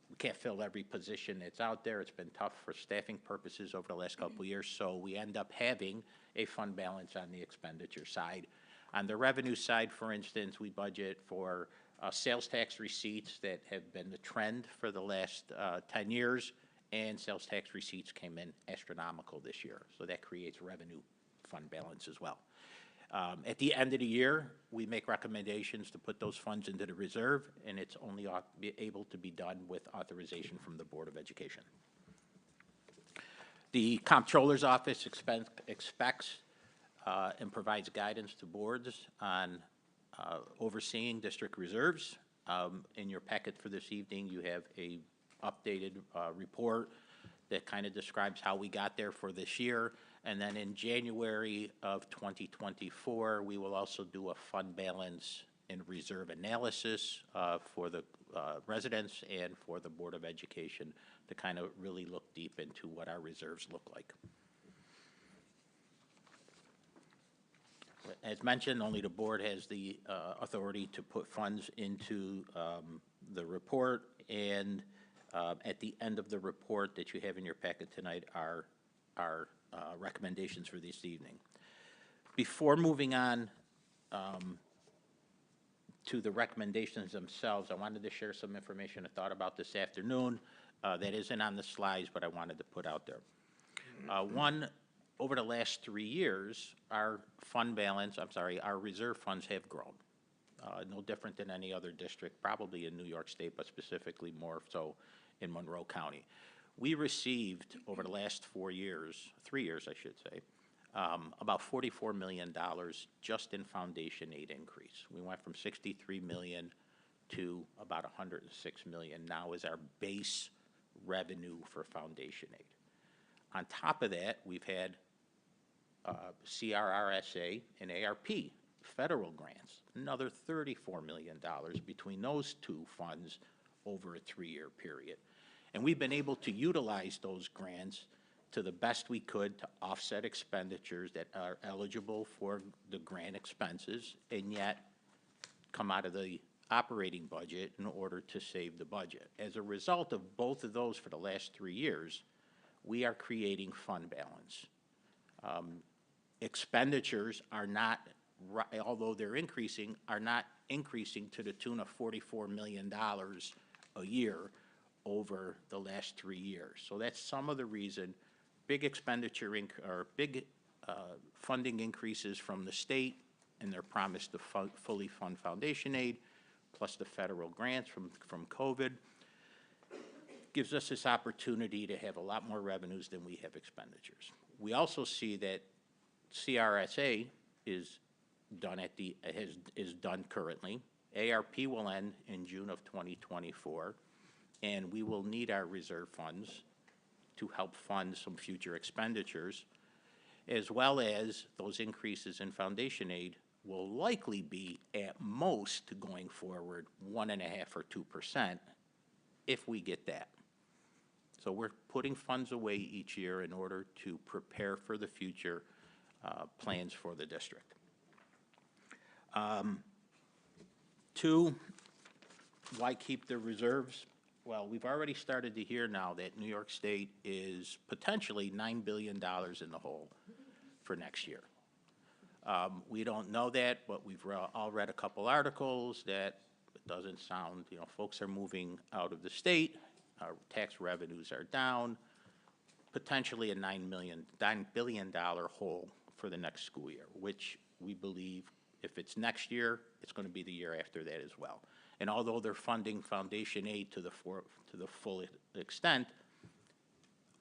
Speaker 14: We can't fill every position that's out there. It's been tough for staffing purposes over the last couple of years, so we end up having a fund balance on the expenditure side. On the revenue side, for instance, we budget for sales tax receipts that have been the trend for the last 10 years, and sales tax receipts came in astronomical this year, so that creates revenue fund balance as well. At the end of the year, we make recommendations to put those funds into the reserve, and it's only able to be done with authorization from the Board of Education. The Comptroller's Office expects and provides guidance to boards on overseeing district reserves. In your packet for this evening, you have a updated report that kind of describes how we got there for this year. And then in January of 2024, we will also do a fund balance and reserve analysis for the residents and for the Board of Education to kind of really look deep into what our reserves look like. As mentioned, only the board has the authority to put funds into the report, and at the end of the report that you have in your packet tonight are our recommendations for this evening. Before moving on to the recommendations themselves, I wanted to share some information I thought about this afternoon that isn't on the slides, but I wanted to put out there. One, over the last 3 years, our fund balance, our reserve funds have grown. No different than any other district, probably in New York State, but specifically more so in Monroe County. We received, over the last 4 years, 3 years, I should say, about $44 million just in foundation aid increase. We went from 63 million to about 106 million now as our base revenue for foundation aid. On top of that, we've had CRRSA and ARP federal grants, another $34 million between those two funds over a 3-year period. And we've been able to utilize those grants to the best we could to offset expenditures that are eligible for the grant expenses and yet come out of the operating budget in order to save the budget. As a result of both of those for the last 3 years, we are creating fund balance. Expenditures are not, although they're increasing, are not increasing to the tune of $44 million a year over the last 3 years. So that's some of the reason big expenditure or big funding increases from the state and their promise to fully fund foundation aid, plus the federal grants from COVID, gives us this opportunity to have a lot more revenues than we have expenditures. We also see that CRSA is done is done currently. ARP will end in June of 2024, and we will need our reserve funds to help fund some future expenditures, as well as those increases in foundation aid will likely be at most going forward 1.5 or 2% if we get that. So we're putting funds away each year in order to prepare for the future plans for the district. 2, why keep the reserves? Well, we've already started to hear now that New York State is potentially $9 billion in the hole for next year. We don't know that, but we've all read a couple articles that it doesn't sound, folks are moving out of the state, our tax revenues are down, potentially a $9 billion hole for the next school year, which we believe if it's next year, it's going to be the year after that as well. And although they're funding foundation aid to the full extent,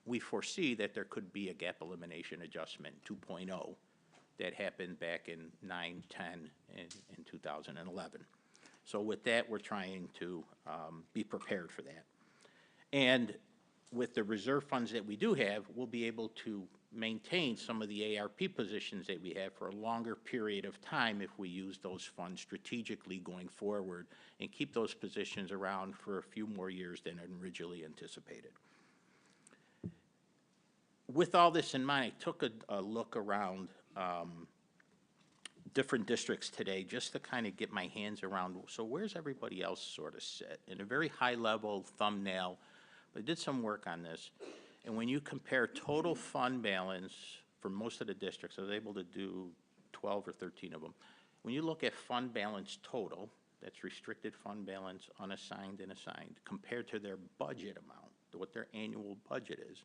Speaker 14: we foresee that there could be a gap elimination adjustment 2.0 that happened back in 9, 10, and in 2011. So with that, we're trying to be prepared for that. And with the reserve funds that we do have, we'll be able to maintain some of the ARP positions that we have for a longer period of time if we use those funds strategically going forward and keep those positions around for a few more years than originally anticipated. With all this in mind, I took a look around different districts today just to kind of get my hands around, so where's everybody else sort of sit? In a very high level thumbnail, but I did some work on this. And when you compare total fund balance for most of the districts, I was able to do 12 or 13 of them. When you look at fund balance total, that's restricted fund balance, unassigned and assigned, compared to their budget amount, what their annual budget is,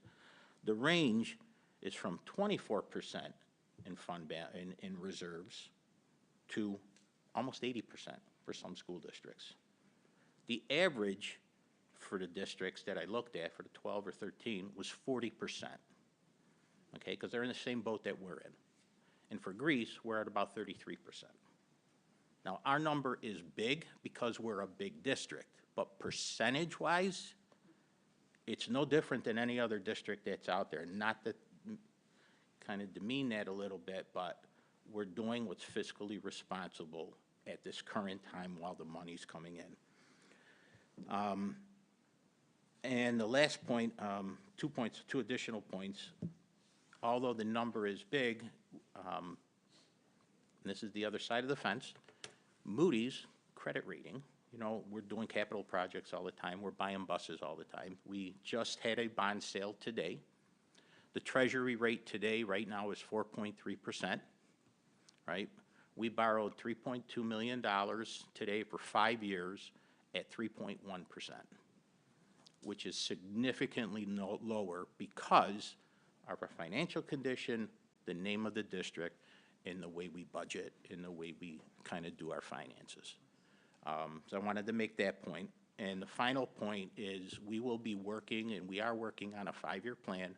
Speaker 14: the range is from 24% in reserves to almost 80% for some school districts. The average for the districts that I looked at for the 12 or 13 was 40%, okay, because they're in the same boat that we're in. And for Greece, we're at about 33%. Now, our number is big because we're a big district, but percentage-wise, it's no different than any other district that's out there. Not to kind of demean that a little bit, but we're doing what's fiscally responsible at this current time while the money's coming in. And the last point, 2 additional points. Although the number is big, and this is the other side of the fence, Moody's credit rating, we're doing capital projects all the time. We're buying buses all the time. We just had a bond sale today. The Treasury rate today, right now, is 4.3%, right? We borrowed $3.2 million today for 5 years at 3.1%. which is significantly lower because of our financial condition the name of the district, in the way we budget, in the way we kind of do our finances. So I wanted to make that point. And the final point is we will be working, and we are working on a 5-year plan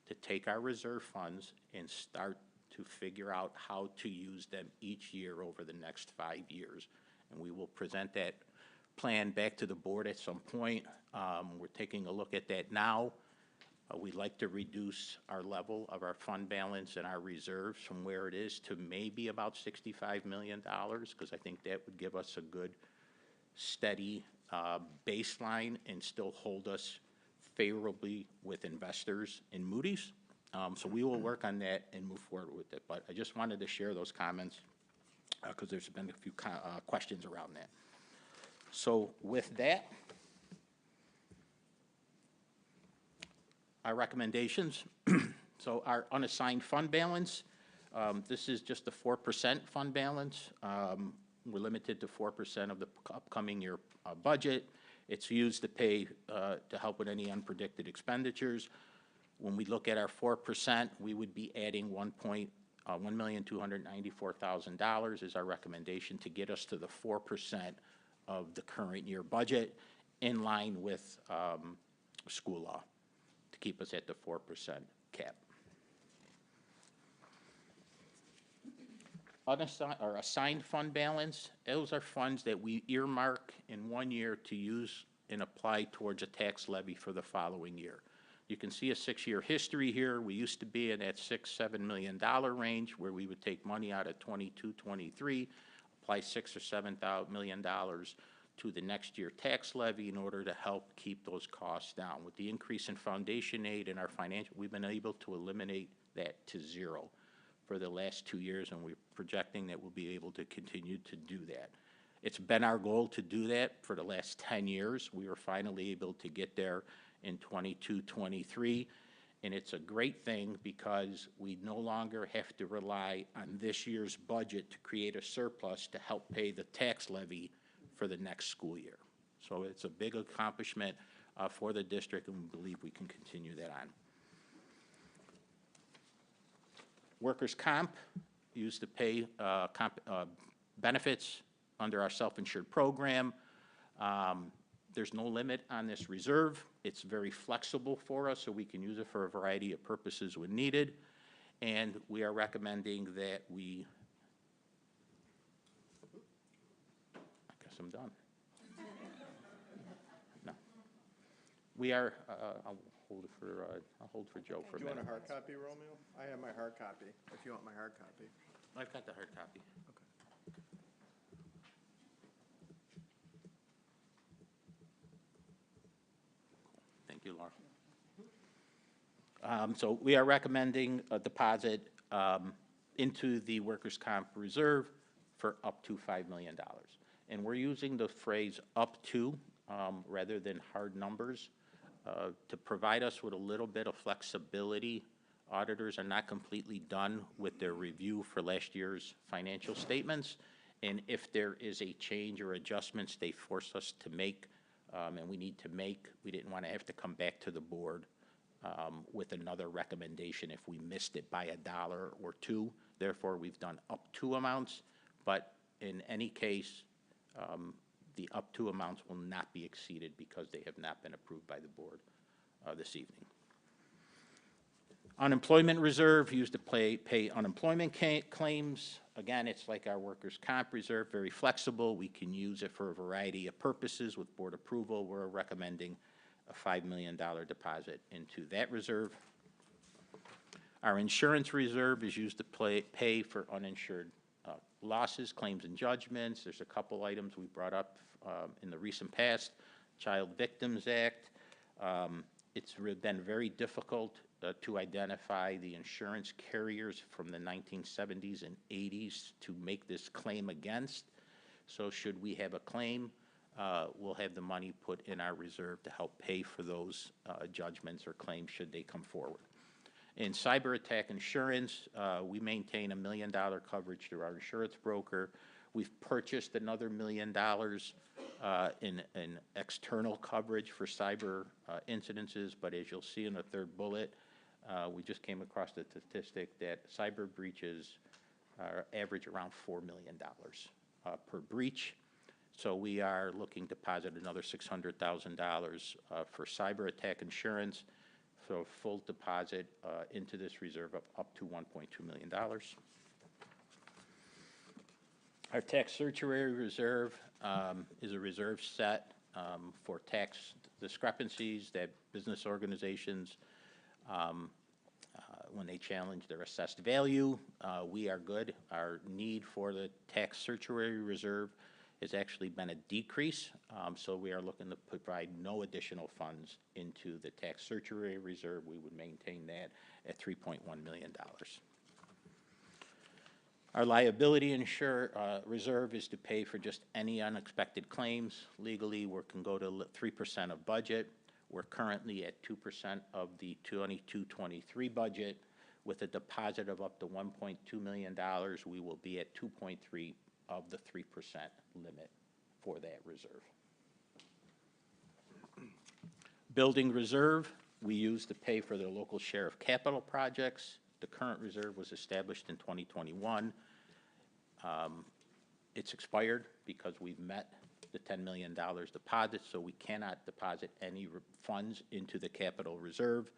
Speaker 14: to take our reserve funds and start to figure out how to use them each year over the next 5 years. And we will present that plan back to the board at some point. We're taking a look at that now. We'd like to reduce our level of our fund balance and our reserves from where it is to maybe about $65 million, because I think that would give us a good, steady baseline and still hold us favorably with investors in Moody's. So we will work on that and move forward with it. But I just wanted to share those comments because there's been a few questions around that. So with that, our recommendations. So our unassigned fund balance, this is just a 4% fund balance. We're limited to 4% of the upcoming year budget. It's used to pay, to help with any unpredicted expenditures. When we look at our 4%, we would be adding $1,294,000 is our recommendation to get us to the 4% of the current year budget, in line with school law, to keep us at the 4% cap. Unassigned or assigned fund balance, those are funds that we earmark in 1 year to use and apply towards a tax levy for the following year. You can see a 6-year history here. We used to be in that $6-7 million range, where we would take money out of 22, 23, apply $6 or $7 million to the next year tax levy in order to help keep those costs down. With the increase in foundation aid and our financial, we've been able to eliminate that to zero for the last 2 years, and we're projecting that we'll be able to continue to do that. It's been our goal to do that for the last 10 years. We were finally able to get there in 22, 23, and it's a great thing because we no longer have to rely on this year's budget to create a surplus to help pay the tax levy for the next school year. So it's a big accomplishment for the district, and we believe we can continue that on. Workers' comp, used to pay benefits under our self-insured program. There's no limit on this reserve. It's very flexible for us, so we can use it for a variety of purposes when needed. And we are recommending that we, I guess I'm done. No. We are, I'll hold for Joe for a minute.
Speaker 1: Do you want a hard copy, Romeo? I have my hard copy, if you want my hard copy.
Speaker 14: I've got the hard copy. Thank you, Laura. So we are recommending a deposit into the workers' comp reserve for up to $5 million. And we're using the phrase up to rather than hard numbers to provide us with a little bit of flexibility. Auditors are not completely done with their review for last year's financial statements. And if there is a change or adjustments they force us to make, and we need to make, we didn't want to have to come back to the board with another recommendation if we missed it by $1 or $2. Therefore, we've done up to amounts, but in any case, the up to amounts will not be exceeded because they have not been approved by the board this evening. Unemployment reserve, used to pay unemployment claims. Again, it's like our workers' comp reserve, very flexible. We can use it for a variety of purposes. With board approval, we're recommending a $5 million deposit into that reserve. Our insurance reserve is used to pay for uninsured losses, claims, and judgments. There's a couple items we brought up in the recent past. Child Victims Act. It's been very difficult to identify the insurance carriers from the 1970s and 80s to make this claim against. So should we have a claim, we'll have the money put in our reserve to help pay for those judgments or claims should they come forward. In cyber attack insurance, we maintain $1 million coverage through our insurance broker. We've purchased another $1 million in external coverage for cyber incidences, but as you'll see in the third bullet, we just came across the statistic that cyber breaches average around $4 million per breach. So we are looking to deposit another $600,000 for cyber attack insurance, so full deposit into this reserve of up to $1.2 million. Our tax certiorari reserve is a reserve set for tax discrepancies that business organizations, when they challenge their assessed value, we are good. Our need for the tax certiorari reserve has actually been a decrease, so we are looking to provide no additional funds into the tax certiorari reserve. We would maintain that at $3.1 million. Our liability reserve is to pay for just any unexpected claims. Legally, we can go to 3% of budget. We're currently at 2% of the 22-23 budget. With a deposit of up to $1.2 million, we will be at 2.3 of the 3% limit for that reserve. Building reserve, we use to pay for the local share of capital projects. The current reserve was established in 2021. It's expired because we've met the $10 million deposit, so we cannot deposit any funds into the capital reserve.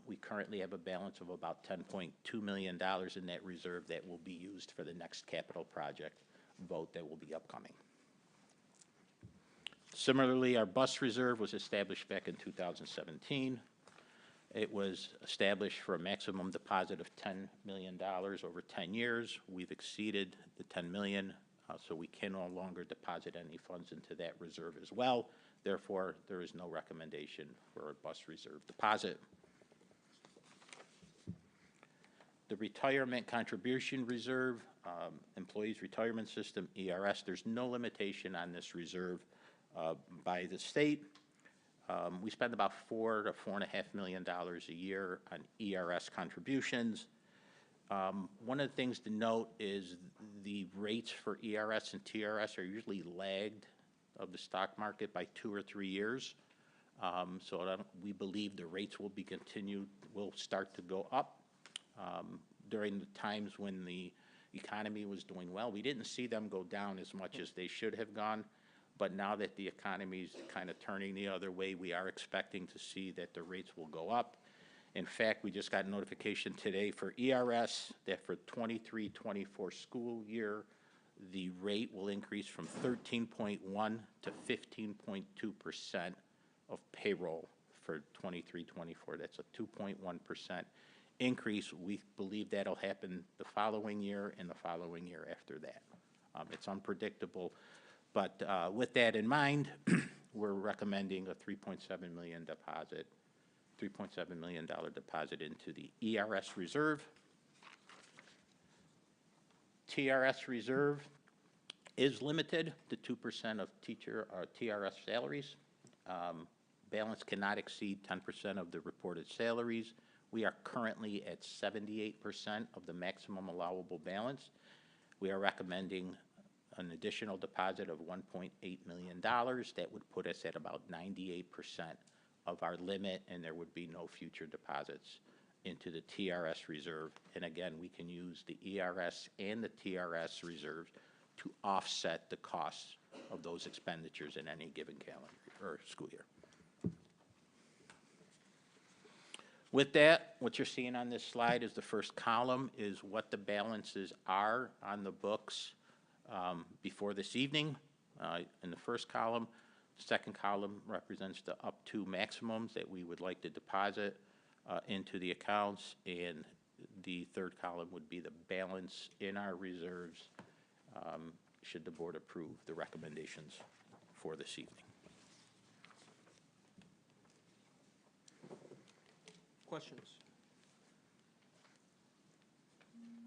Speaker 14: We currently have a balance of about $10.2 million in that reserve that will be used for the next capital project vote that will be upcoming. Similarly, our bus reserve was established back in 2017. It was established for a maximum deposit of $10 million over 10 years. We've exceeded the $10 million, so we can no longer deposit any funds into that reserve as well. Therefore, there is no recommendation for a bus reserve deposit. The retirement contribution reserve, Employees Retirement System, ERS, there's no limitation on this reserve by the state. We spend about $4 to $4.5 million a year on ERS contributions. One of the things to note is the rates for ERS and TRS are usually lagged of the stock market by 2 or 3 years. So we believe the rates will start to go up. During the times when the economy was doing well, we didn't see them go down as much as they should have gone. But now that the economy is kind of turning the other way, we are expecting to see that the rates will go up. In fact, we just got notification today for ERS that for 23-24 school year, the rate will increase from 13.1 to 15.2% of payroll for 23-24. That's a 2.1% increase. We believe that'll happen the following year and the following year after that. It's unpredictable. But with that in mind, we're recommending a $3.7 million deposit into the ERS reserve. TRS reserve is limited to 2% of teacher or TRS salaries. Balance cannot exceed 10% of the reported salaries. We are currently at 78% of the maximum allowable balance. We are recommending an additional deposit of $1.8 million. That would put us at about 98% of our limit, and there would be no future deposits into the TRS reserve. And again, we can use the ERS and the TRS reserves to offset the costs of those expenditures in any given calendar or school year. With that, what you're seeing on this slide is the first column is what the balances are on the books before this evening in the first column. The second column represents the up to maximums that we would like to deposit into the accounts, and the third column would be the balance in our reserves should the board approve the recommendations for this evening.
Speaker 1: Questions?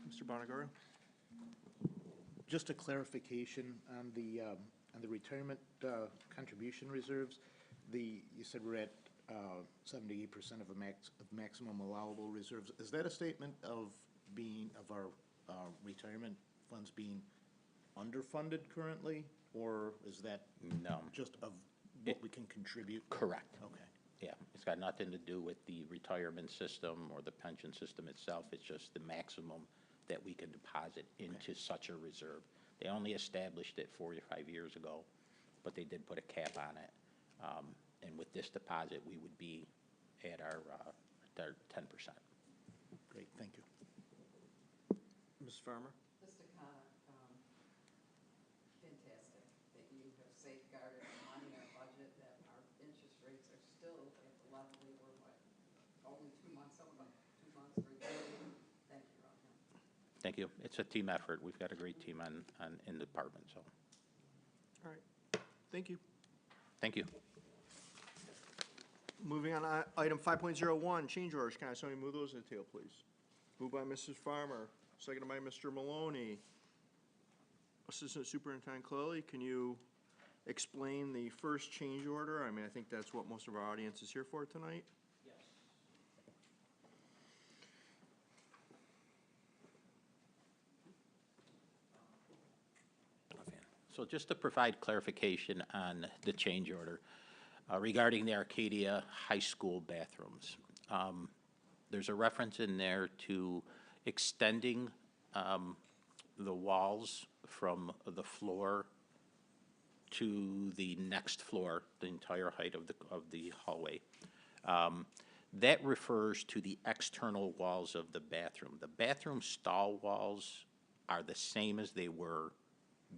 Speaker 1: Mr. Bonagaro?
Speaker 13: Just a clarification on the retirement contribution reserves. You said we're at 78% of maximum allowable reserves. Is that a statement of our retirement funds being underfunded currently, or is that
Speaker 14: No.
Speaker 13: just of what we can contribute?
Speaker 14: Correct.
Speaker 13: Okay.
Speaker 14: Yeah, it's got nothing to do with the retirement system or the pension system itself. It's just the maximum that we can deposit into such a reserve. They only established it 4 or 5 years ago, but they did put a cap on it. And with this deposit, we would be at our 10%.
Speaker 13: Great, thank you.
Speaker 1: Ms. Farmer?
Speaker 2: Just a comment, fantastic that you have safeguarded our money, our budget, that our interest rates are still at the level they were, only 2 months, some of them, 2 months, 3 years. Thank you, Rohan.
Speaker 14: Thank you. It's a team effort. We've got a great team in the department, so,
Speaker 1: All right, thank you.
Speaker 14: thank you.
Speaker 1: Moving on, item 5.01, change orders. Can I have somebody move those to the table, please? Moved by Mrs. Farmer, seconded by Mr. Maloney. Assistant Superintendent Clelly, can you explain the first change order? I mean, I think that's what most of our audience is here for tonight.
Speaker 14: So just to provide clarification on the change order regarding the Arcadia High School bathrooms. There's a reference in there to extending the walls from the floor to the next floor, the entire height of the hallway. That refers to the external walls of the bathroom. The bathroom stall walls are the same as they were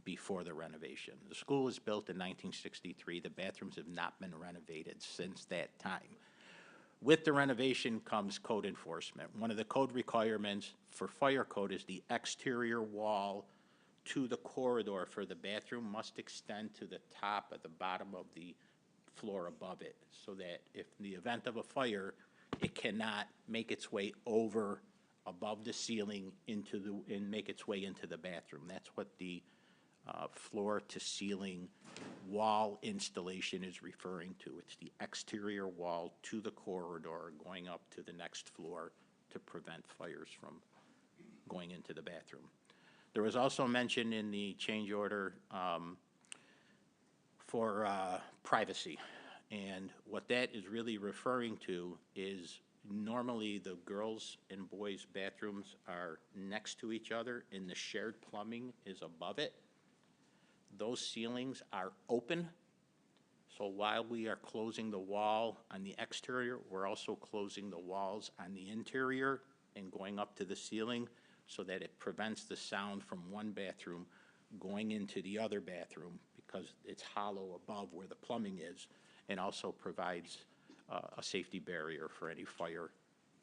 Speaker 14: before the renovation. The school was built in 1963. The bathrooms have not been renovated since that time. With the renovation comes code enforcement. One of the code requirements for fire code is the exterior wall to the corridor for the bathroom must extend to the top at the bottom of the floor above it, so that if in the event of a fire, it cannot make its way over above the ceiling and make its way into the bathroom. That's what the floor to ceiling wall installation is referring to. It's the exterior wall to the corridor going up to the next floor to prevent fires from going into the bathroom. There was also mention in the change order for privacy. And what that is really referring to is normally the girls' and boys' bathrooms are next to each other and the shared plumbing is above it. Those ceilings are open, so while we are closing the wall on the exterior, we're also closing the walls on the interior and going up to the ceiling so that it prevents the sound from one bathroom going into the other bathroom because it's hollow above where the plumbing is, and also provides a safety barrier for any fire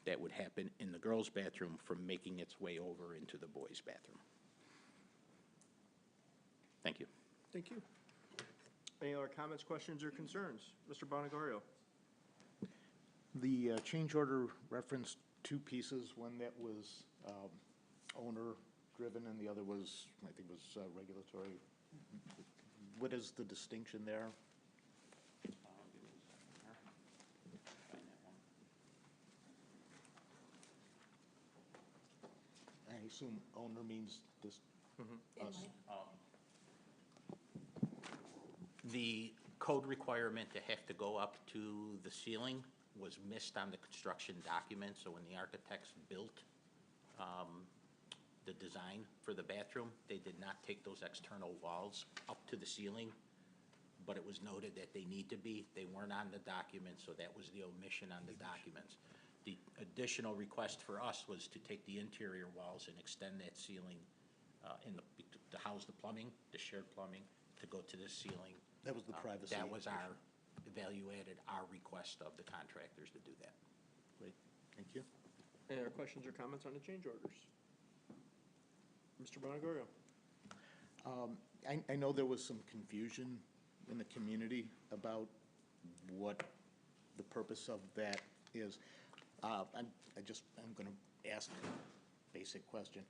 Speaker 14: that would happen in the girls' bathroom from making its way over into the boys' bathroom. Thank you.
Speaker 1: Thank you. Any other comments, questions, or concerns? Mr. Bonagario?
Speaker 13: The change order referenced two pieces, one that was owner-driven and the other was, I think was regulatory. What is the distinction there? I assume owner means this, us.
Speaker 14: The code requirement to have to go up to the ceiling was missed on the construction document, so when the architects built the design for the bathroom, they did not take those external walls up to the ceiling, but it was noted that they need to be. They weren't on the document, so that was the omission on the documents. The additional request for us was to take the interior walls and extend that ceiling to house the plumbing, the shared plumbing, to go to the ceiling.
Speaker 13: That was the privacy.
Speaker 14: That was our evaluated, our request of the contractors to do that.
Speaker 13: Great, thank you.
Speaker 1: Any other questions or comments on the change orders? Mr. Bonagario?
Speaker 13: I know there was some confusion in the community about what the purpose of that is. I'm going to ask a basic question.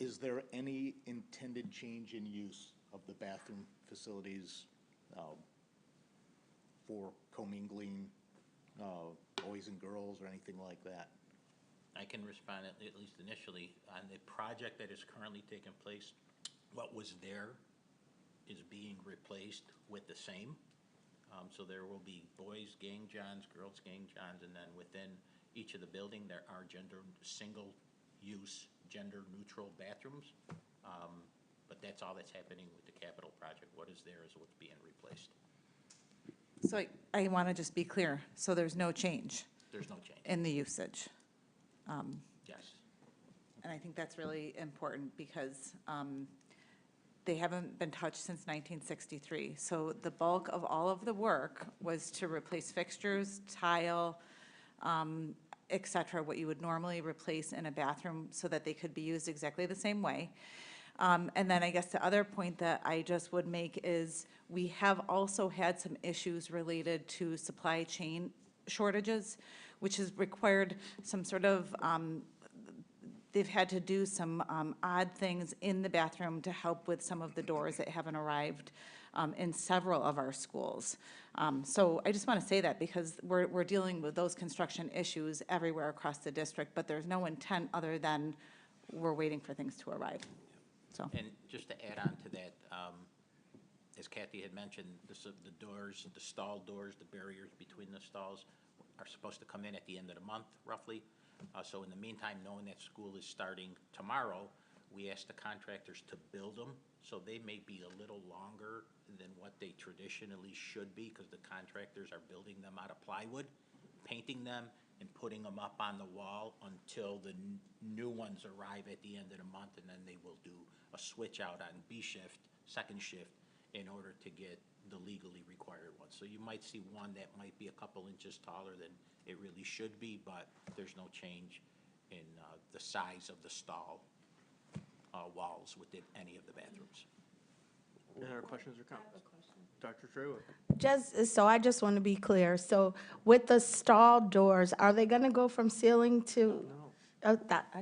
Speaker 13: Is there any intended change in use of the bathroom facilities for commingling boys and girls or anything like that?
Speaker 14: I can respond at least initially. On the project that is currently taking place, what was there is being replaced with the same. So there will be boys gang johns, girls gang johns, and then within each of the building, there are single-use, gender-neutral bathrooms. But that's all that's happening with the capital project. What is there is what's being replaced.
Speaker 6: So I want to just be clear, so there's no change
Speaker 14: There's no change.
Speaker 6: in the usage.
Speaker 14: Yes.
Speaker 6: And I think that's really important because they haven't been touched since 1963. So the bulk of all of the work was to replace fixtures, tile, et cetera, what you would normally replace in a bathroom so that they could be used exactly the same way. And then I guess the other point that I just would make is we have also had some issues related to supply chain shortages, which has required some sort of, they've had to do some odd things in the bathroom to help with some of the doors that haven't arrived in several of our schools. So I just want to say that because we're dealing with those construction issues everywhere across the district, but there's no intent other than we're waiting for things to arrive. So.
Speaker 14: And just to add on to that, as Kathy had mentioned, the doors, the stall doors, the barriers between the stalls are supposed to come in at the end of the month, roughly. So in the meantime, knowing that school is starting tomorrow, we asked the contractors to build them. So they may be a little longer than what they traditionally should be because the contractors are building them out of plywood, painting them, and putting them up on the wall until the new ones arrive at the end of the month, and then they will do a switch out on B shift, second shift, in order to get the legally required ones. So you might see one that might be a couple inches taller than it really should be, but there's no change in the size of the stall walls within any of the bathrooms.
Speaker 1: Any other questions or comments? Dr. Trewick?
Speaker 11: I just want to be clear. So with the stall doors, are they going to go from ceiling to?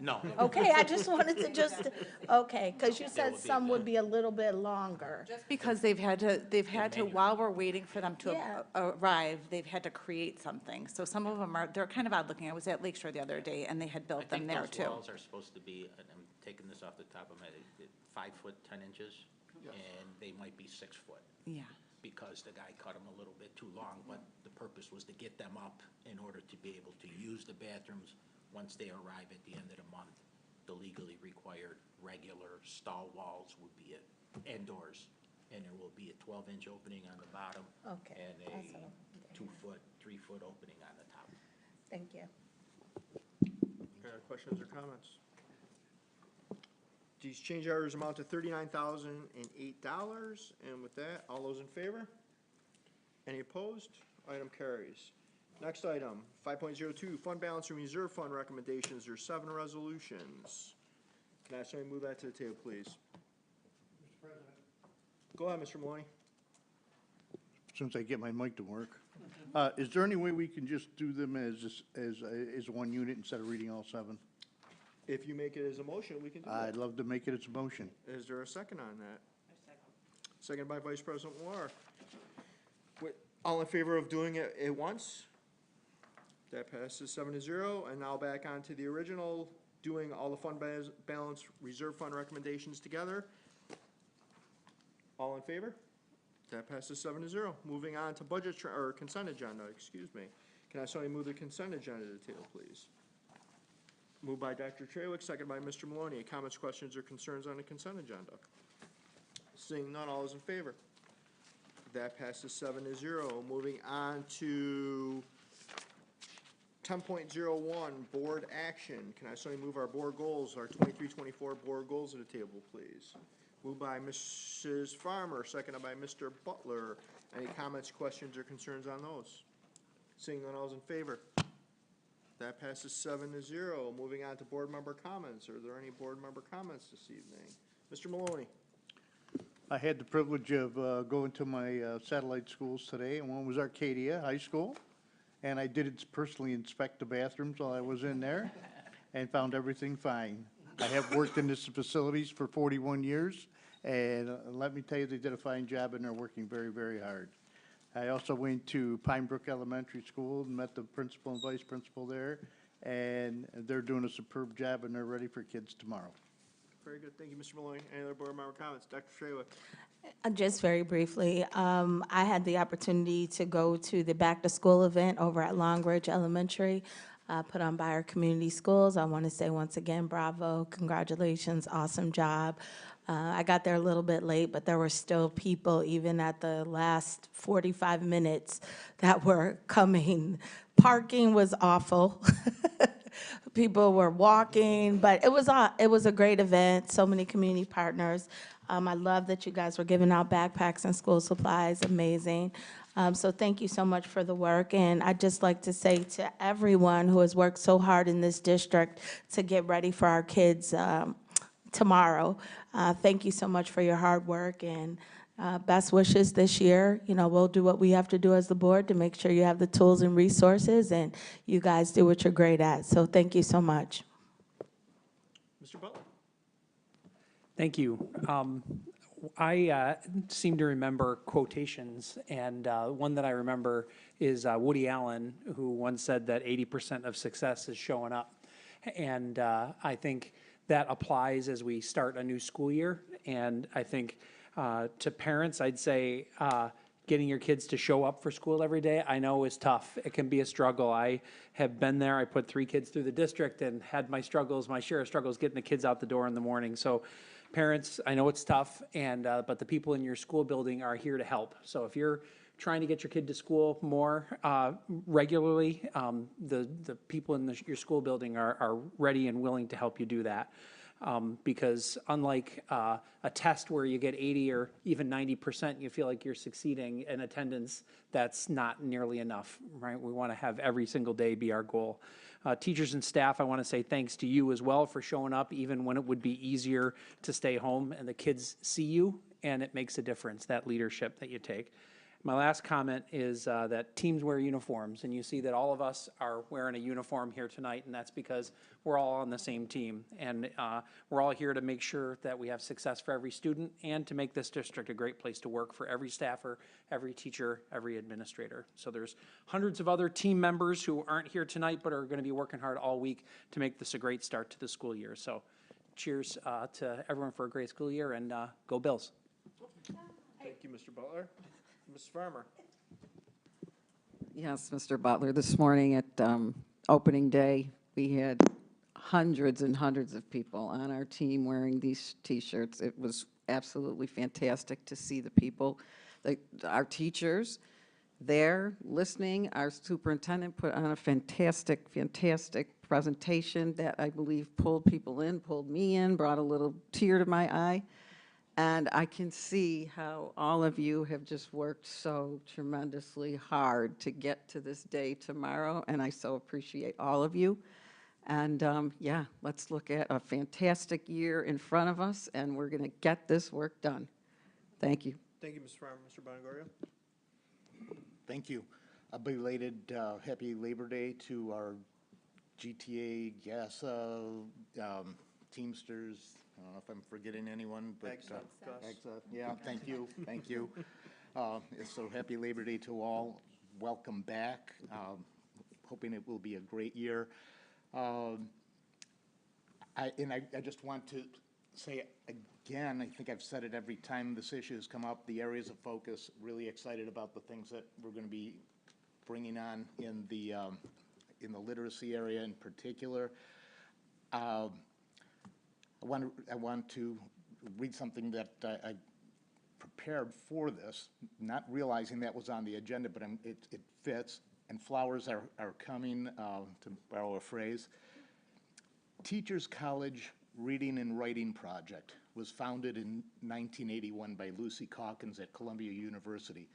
Speaker 14: No.
Speaker 11: Okay, I just wanted to okay, because you said some would be a little bit longer.
Speaker 6: Just because they've had to, while we're waiting for them to
Speaker 11: Yeah.
Speaker 6: arrive, they've had to create something. So some of them they're kind of odd looking. I was at Lakeshore the other day and they had
Speaker 14: I
Speaker 6: built them
Speaker 14: think
Speaker 6: there
Speaker 14: those
Speaker 6: too.
Speaker 14: walls are supposed to be, and I'm taking this off the top of my head, 5 foot 10 inches, and they might be 6 foot.
Speaker 6: Yeah.
Speaker 14: Because the guy cut them a little bit too long, but the purpose was to get them up in order to be able to use the bathrooms once they arrive at the end of the month. The legally required regular stall walls would be and doors, and there will be a 12-inch opening on the bottom.
Speaker 11: Okay,
Speaker 14: And a
Speaker 11: awesome.
Speaker 14: 2 foot, 3 foot opening on the top.
Speaker 11: Thank you.
Speaker 1: Any other questions or comments? These change orders amount to $39,008, and with that, all those in favor? Any opposed? Item carries. Next item, 5.02, fund balance and reserve fund recommendations. There's 7 resolutions. Can I ask somebody to move that to the table, please?
Speaker 13: Mr. President.
Speaker 1: Go ahead, Mr. Maloney.
Speaker 13: Since I get my mic to work, is there any way we can just do them as one unit instead of reading all 7?
Speaker 1: If you make it as a motion, we can do
Speaker 13: I'd
Speaker 1: that.
Speaker 13: love to make it as a motion.
Speaker 1: Is there a second on that? Second by Vice President Moore. All in favor of doing it at once? That passes 7-0, and now back on to the original, doing all the fund balance reserve fund recommendations together. All in favor? That passes 7-0. Moving on to budget, or consent agenda, excuse me. Can I somebody move the consent agenda to the table, please? Moved by Dr. Trewick, second by Mr. Maloney. Comments, questions, or concerns on the consent agenda? Seeing none, all is in favor? That passes 7-0. Moving on to 10.01, board action. Can I somebody move our board goals, our 23-24 board goals to the table, please? Moved by Mrs. Farmer, seconded by Mr. Butler. Any comments, questions, or concerns on those? Seeing none, all is in favor? That passes 7-0. Moving on to board member comments. Are there any board member comments this evening? Mr. Maloney?
Speaker 13: I had the privilege of going to my satellite schools today, and one was Arcadia High School. And I did personally inspect the bathrooms while I was in there and found everything fine. I have worked in this facilities for 41 years, and let me tell you, they did a fine job, and they're working very, very hard. I also went to Pine Brook Elementary School and met the principal and vice principal there, and they're doing a superb job, and they're ready for kids tomorrow.
Speaker 1: Very good. Thank you, Mr. Maloney. Any other board member comments? Dr. Trewick?
Speaker 11: Just very briefly, I had the opportunity to go to the back-to-school event over at Long Ridge Elementary, put on by our community schools. I want to say once again, bravo, congratulations, awesome job. I got there a little bit late, but there were still people, even at the last 45 minutes, that were coming. Parking was awful. People were walking, but it was a great event, so many community partners. I love that you guys were giving out backpacks and school supplies, amazing. So thank you so much for the work, and I'd just like to say to everyone who has worked so hard in this district to get ready for our kids tomorrow, thank you so much for your hard work, and best wishes this year. You know, we'll do what we have to do as the board to make sure you have the tools and resources, and you guys do what you're great at. So thank you so much.
Speaker 1: Mr. Butler?
Speaker 12: Thank you. I seem to remember quotations, and one that I remember is Woody Allen, who once said that 80% of success is showing up. And I think that applies as we start a new school year. And I think to parents, I'd say getting your kids to show up for school every day, I know is tough. It can be a struggle. I have been there. I put 3 kids through the district and had my struggles, my share of struggles getting the kids out the door in the morning. So parents, I know it's tough, and but the people in your school building are here to help. So if you're trying to get your kid to school more regularly, the people in your school building are ready and willing to help you do that. Because unlike a test where you get 80 or even 90%, you feel like you're succeeding in attendance, that's not nearly enough, right? We want to have every single day be our goal. Teachers and staff, I want to say thanks to you as well for showing up, even when it would be easier to stay home, and the kids see you, and it makes a difference, that leadership that you take. My last comment is that teams wear uniforms, and you see that all of us are wearing a uniform here tonight, and that's because we're all on the same team. And we're all here to make sure that we have success for every student and to make this district a great place to work for every staffer, every teacher, every administrator. So there's hundreds of other team members who aren't here tonight but are going to be working hard all week to make this a great start to the school year. So cheers to everyone for a great school year, and go Bills.
Speaker 1: Thank you, Mr. Butler. Ms. Farmer?
Speaker 15: Yes, Mr. Butler, this morning at opening day, we had hundreds and hundreds of people on our team wearing these T-shirts. It was absolutely fantastic to see the people, our teachers there listening. Our superintendent put on a fantastic, fantastic presentation that I believe pulled people in, pulled me in, brought a little tear to my eye. And I can see how all of you have just worked so tremendously hard to get to this day tomorrow, and I so appreciate all of you. And yeah, let's look at a fantastic year in front of us, and we're going to get this work done. Thank you.
Speaker 1: Thank you, Ms. Farmer. Mr. Bongoria?
Speaker 13: Thank you. A belated happy Labor Day to our GTA, GASA, Teamsters. I don't know if I'm forgetting anyone, but EXA. Yeah, thank you, thank you. So happy Labor Day to all. Welcome back. Hoping it will be a great year. I just want to say again, I think I've said it every time this issue has come up, the areas of focus, really excited about the things that we're going to be bringing on in the literacy area in particular. I want to read something that I prepared for this, not realizing that was on the agenda, but it fits, and flowers are coming, to borrow a phrase. Teachers College Reading and Writing Project was founded in 1981 by Lucy Calkins at Columbia University.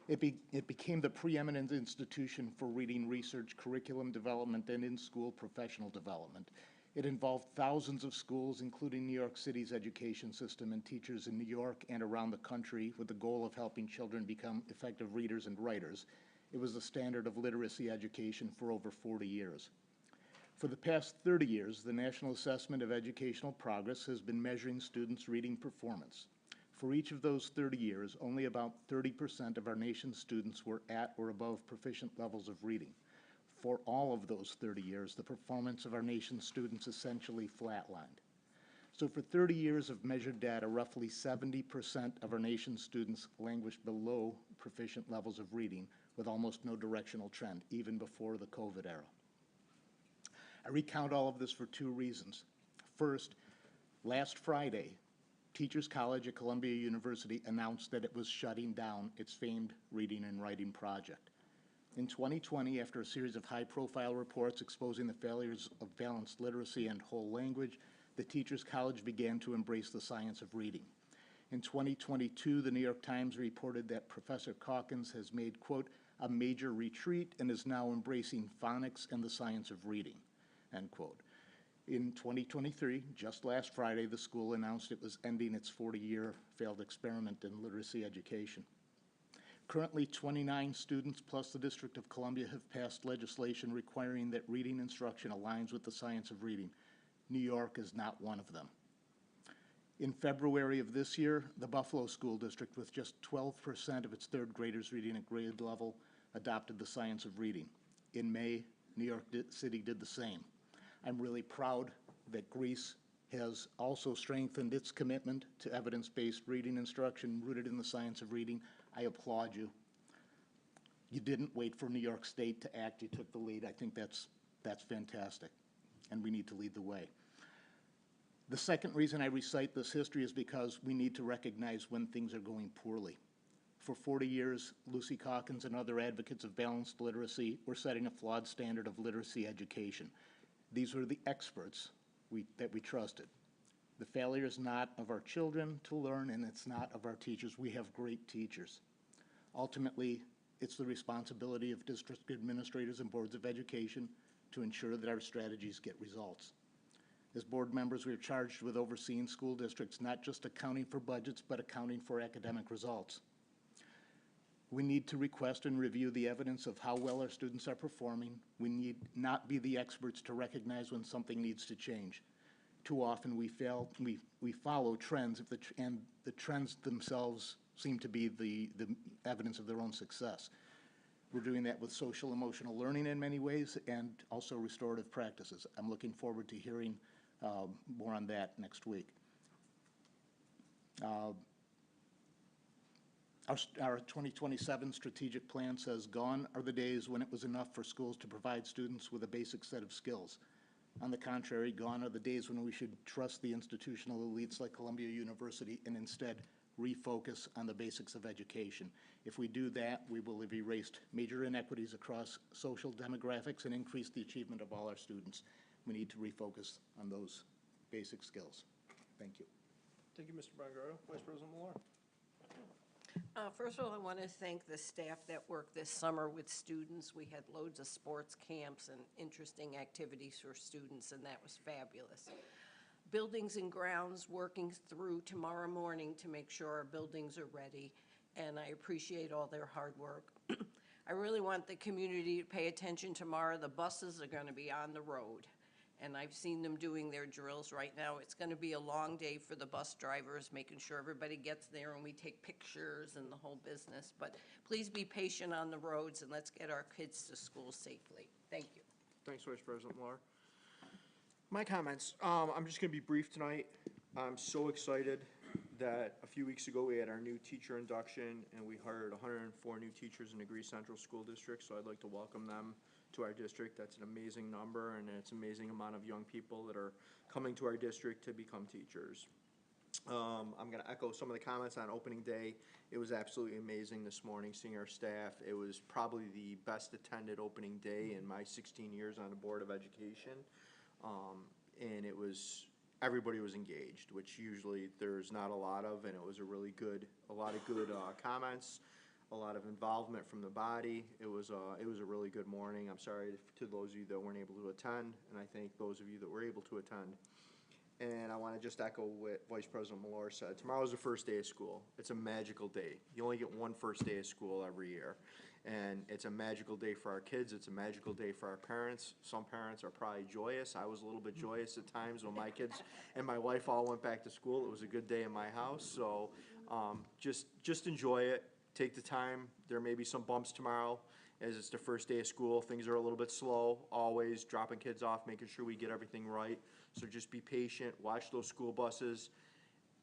Speaker 13: It became the preeminent institution for reading research, curriculum development, and in-school professional development. It involved thousands of schools, including New York City's education system, and teachers in New York and around the country with the goal of helping children become effective readers and writers. It was the standard of literacy education for over 40 years. For the past 30 years, the National Assessment of Educational Progress has been measuring students' reading performance. For each of those 30 years, only about 30% of our nation's students were at or above proficient levels of reading. For all of those 30 years, the performance of our nation's students essentially flatlined. So for 30 years of measured data, roughly 70% of our nation's students languished below proficient levels of reading with almost no directional trend, even before the COVID era. I recount all of this for two reasons. First, last Friday, Teachers College at Columbia University announced that it was shutting down its famed reading and writing project. In 2020, after a series of high-profile reports exposing the failures of balanced literacy and whole language, the Teachers College began to embrace the science of reading. In 2022, the New York Times reported that Professor Calkins has made, quote, a major retreat and is now embracing phonics and the science of reading, end quote. In 2023, just last Friday, the school announced it was ending its 40-year failed experiment in literacy education. Currently, 29 students plus the District of Columbia have passed legislation requiring that reading instruction aligns with the science of reading. New York is not one of them. In February of this year, the Buffalo School District, with just 12% of its third graders reading at grade level, adopted the science of reading. In May, New York City did the same. I'm really proud that Greece has also strengthened its commitment to evidence-based reading instruction rooted in the science of reading. I applaud you. You didn't wait for New York State to act, you took the lead. I think that's fantastic, and we need to lead the way. The second reason I recite this history is because we need to recognize when things are going poorly. For 40 years, Lucy Calkins and other advocates of balanced literacy were setting a flawed standard of literacy education. These were the experts that we trusted. The failure is not of our children to learn, and it's not of our teachers. We have great teachers. Ultimately, it's the responsibility of district administrators and boards of education to ensure that our strategies get results. As board members, we are charged with overseeing school districts, not just accounting for budgets, but accounting for academic results. We need to request and review the evidence of how well our students are performing. We need not be the experts to recognize when something needs to change. Too often we follow trends, and the trends themselves seem to be the evidence of their own success. We're doing that with social emotional learning in many ways, and also restorative practices. I'm looking forward to hearing more on that next week. Our 2027 strategic plan says, gone are the days when it was enough for schools to provide students with a basic set of skills. On the contrary, gone are the days when we should trust the institutional elites like Columbia University and instead refocus on the basics of education. If we do that, we will have erased major inequities across social demographics and increased the achievement of all our students. We need to refocus on those basic skills. Thank you.
Speaker 1: Thank you, Mr. Bongardo. Vice President Millar.
Speaker 2: First of all, I want to thank the staff that worked this summer with students. We had loads of sports camps and interesting activities for students, and that was fabulous. Buildings and grounds working through tomorrow morning to make sure our buildings are ready, and I appreciate all their hard work. I really want the community to pay attention tomorrow. The buses are going to be on the road, and I've seen them doing their drills right now. It's going to be a long day for the bus drivers, making sure everybody gets there and we take pictures and the whole business. But please be patient on the roads, and let's get our kids to school safely. Thank you.
Speaker 1: Thanks, Vice President Millar. My comments, I'm just gonna be brief tonight. I'm so excited that a few weeks ago we had our new teacher induction and we hired 104 new teachers in the Greece Central School District, so I'd like to welcome them to our district. That's an amazing number, and it's an amazing amount of young people that are coming to our district to become teachers. I'm gonna echo some of the comments on opening day. It was absolutely amazing this morning seeing our staff. It was probably the best attended opening day in my 16 years on the Board of Education. And it was, everybody was engaged, which usually there's not a lot of, and it was a lot of good comments, a lot of involvement from the body. It was a really good morning. I'm sorry to those of you that weren't able to attend, and I thank those of you that were able to attend. And I want to just echo what Vice President Millar said. Tomorrow's the first day of school. It's a magical day. You only get one first day of school every year. And it's a magical day for our kids. It's a magical day for our parents. Some parents are probably joyous. I was a little bit joyous at times when my kids and my wife all went back to school. It was a good day in my house. So just enjoy it. Take the time. There may be some bumps tomorrow as it's the first day of school. Things are a little bit slow, always dropping kids off, making sure we get everything right. So just be patient, watch those school buses.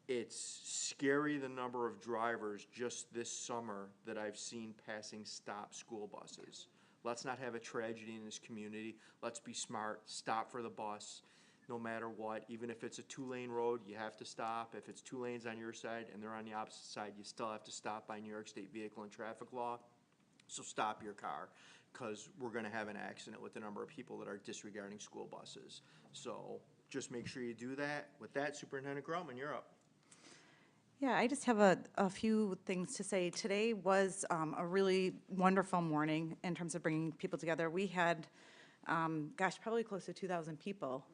Speaker 1: It's scary the number of drivers just this summer that I've seen passing stop school buses. Let's not have a tragedy in this community. Let's be smart, stop for the bus, no matter what. Even if it's a 2-lane road, you have to stop. If it's 2 lanes on your side and they're on the opposite side, you still have to stop by New York State Vehicle and Traffic Law. So stop your car, because we're gonna have an accident with the number of people that are disregarding school buses. So just make sure you do that. With that, Superintendent Grumman, you're up.
Speaker 6: Yeah, I just have a few things to say. Today was a really wonderful morning in terms of bringing people together. We had, probably close to 2,000 people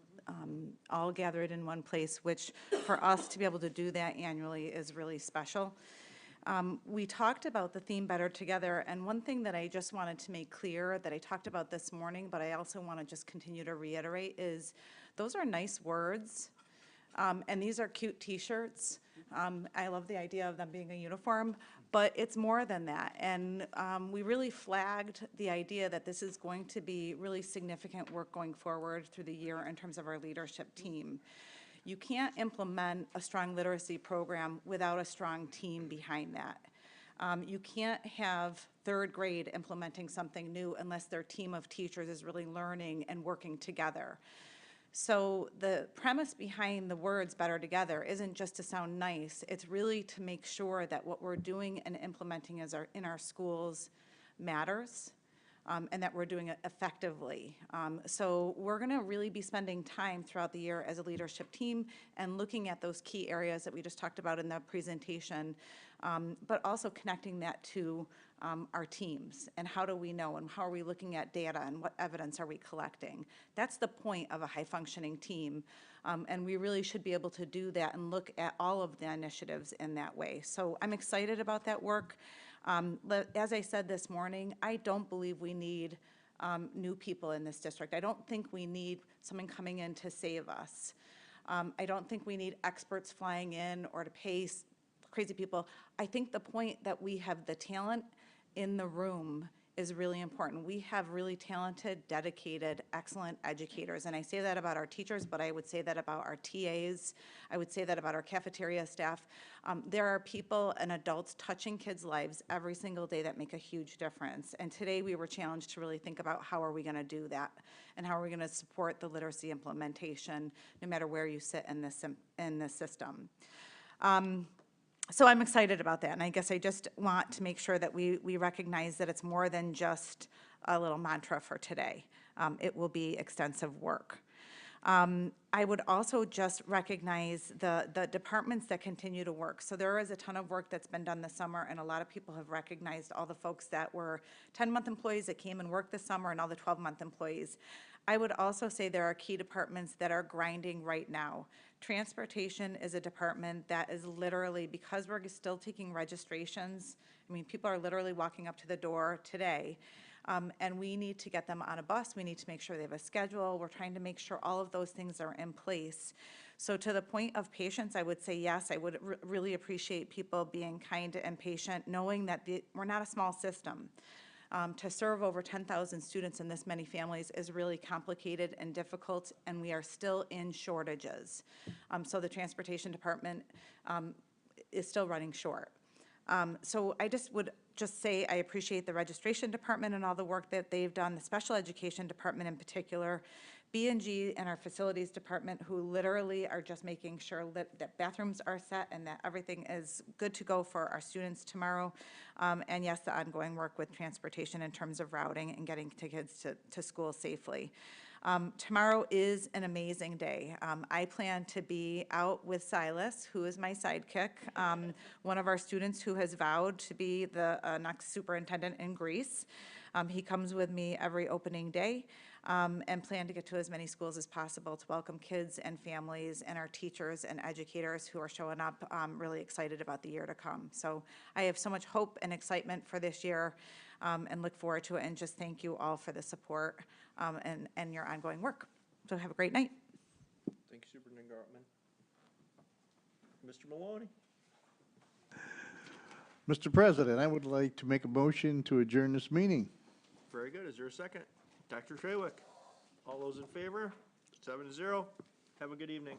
Speaker 6: all gathered in one place, which for us to be able to do that annually is really special. We talked about the theme Better Together, and one thing that I just wanted to make clear that I talked about this morning, but I also want to just continue to reiterate, is those are nice words, and these are cute T-shirts. I love the idea of them being a uniform, but it's more than that. And we really flagged the idea that this is going to be really significant work going forward through the year in terms of our leadership team. You can't implement a strong literacy program without a strong team behind that. You can't have third grade implementing something new unless their team of teachers is really learning and working together. So the premise behind the words Better Together isn't just to sound nice, it's really to make sure that what we're doing and implementing in our schools matters, and that we're doing it effectively. So we're gonna really be spending time throughout the year as a leadership team and looking at those key areas that we just talked about in the presentation, but also connecting that to our teams, and how do we know, and how are we looking at data, and what evidence are we collecting. That's the point of a high-functioning team, and we really should be able to do that and look at all of the initiatives in that way. So I'm excited about that work. As I said this morning, I don't believe we need new people in this district. I don't think we need someone coming in to save us. I don't think we need experts flying in or to pay crazy people. I think the point that we have the talent in the room is really important. We have really talented, dedicated, excellent educators, and I say that about our teachers, but I would say that about our TAs. I would say that about our cafeteria staff. There are people and adults touching kids' lives every single day that make a huge difference, and today we were challenged to really think about how are we gonna do that, and how are we gonna support the literacy implementation, no matter where you sit in this system. So I'm excited about that, and I guess I just want to make sure that we recognize that it's more than just a little mantra for today. It will be extensive work. I would also just recognize the departments that continue to work. So there is a ton of work that's been done this summer, and a lot of people have recognized all the folks that were 10-month employees that came and worked this summer, and all the 12-month employees. I would also say there are key departments that are grinding right now. Transportation is a department that is literally, because we're still taking registrations, I mean, people are literally walking up to the door today, and we need to get them on a bus. We need to make sure they have a schedule. We're trying to make sure all of those things are in place. So to the point of patience, I would say yes, I would really appreciate people being kind and patient, knowing that we're not a small system. To serve over 10,000 students in this many families is really complicated and difficult, and we are still in shortages. So the transportation department is still running short. So I would say I appreciate the registration department and all the work that they've done, the special education department in particular, B&G and our facilities department, who literally are just making sure that bathrooms are set and that everything is good to go for our students tomorrow. And yes, the ongoing work with transportation in terms of routing and getting kids to school safely. Tomorrow is an amazing day. I plan to be out with Silas, who is my sidekick, one of our students who has vowed to be the next superintendent in Greece. He comes with me every opening day, and plan to get to as many schools as possible to welcome kids and families and our teachers and educators who are showing up really excited about the year to come. So I have so much hope and excitement for this year, and look forward to it, and just thank you all for the support and your ongoing work. So have a great night.
Speaker 1: Thank you, Superintendent Gartman. Mr. Maloney?
Speaker 16: Mr. President, I would like to make a motion to adjourn this meeting.
Speaker 1: Very good. Is there a second? Dr. Trawick? All those in favor? 7-0. Have a good evening.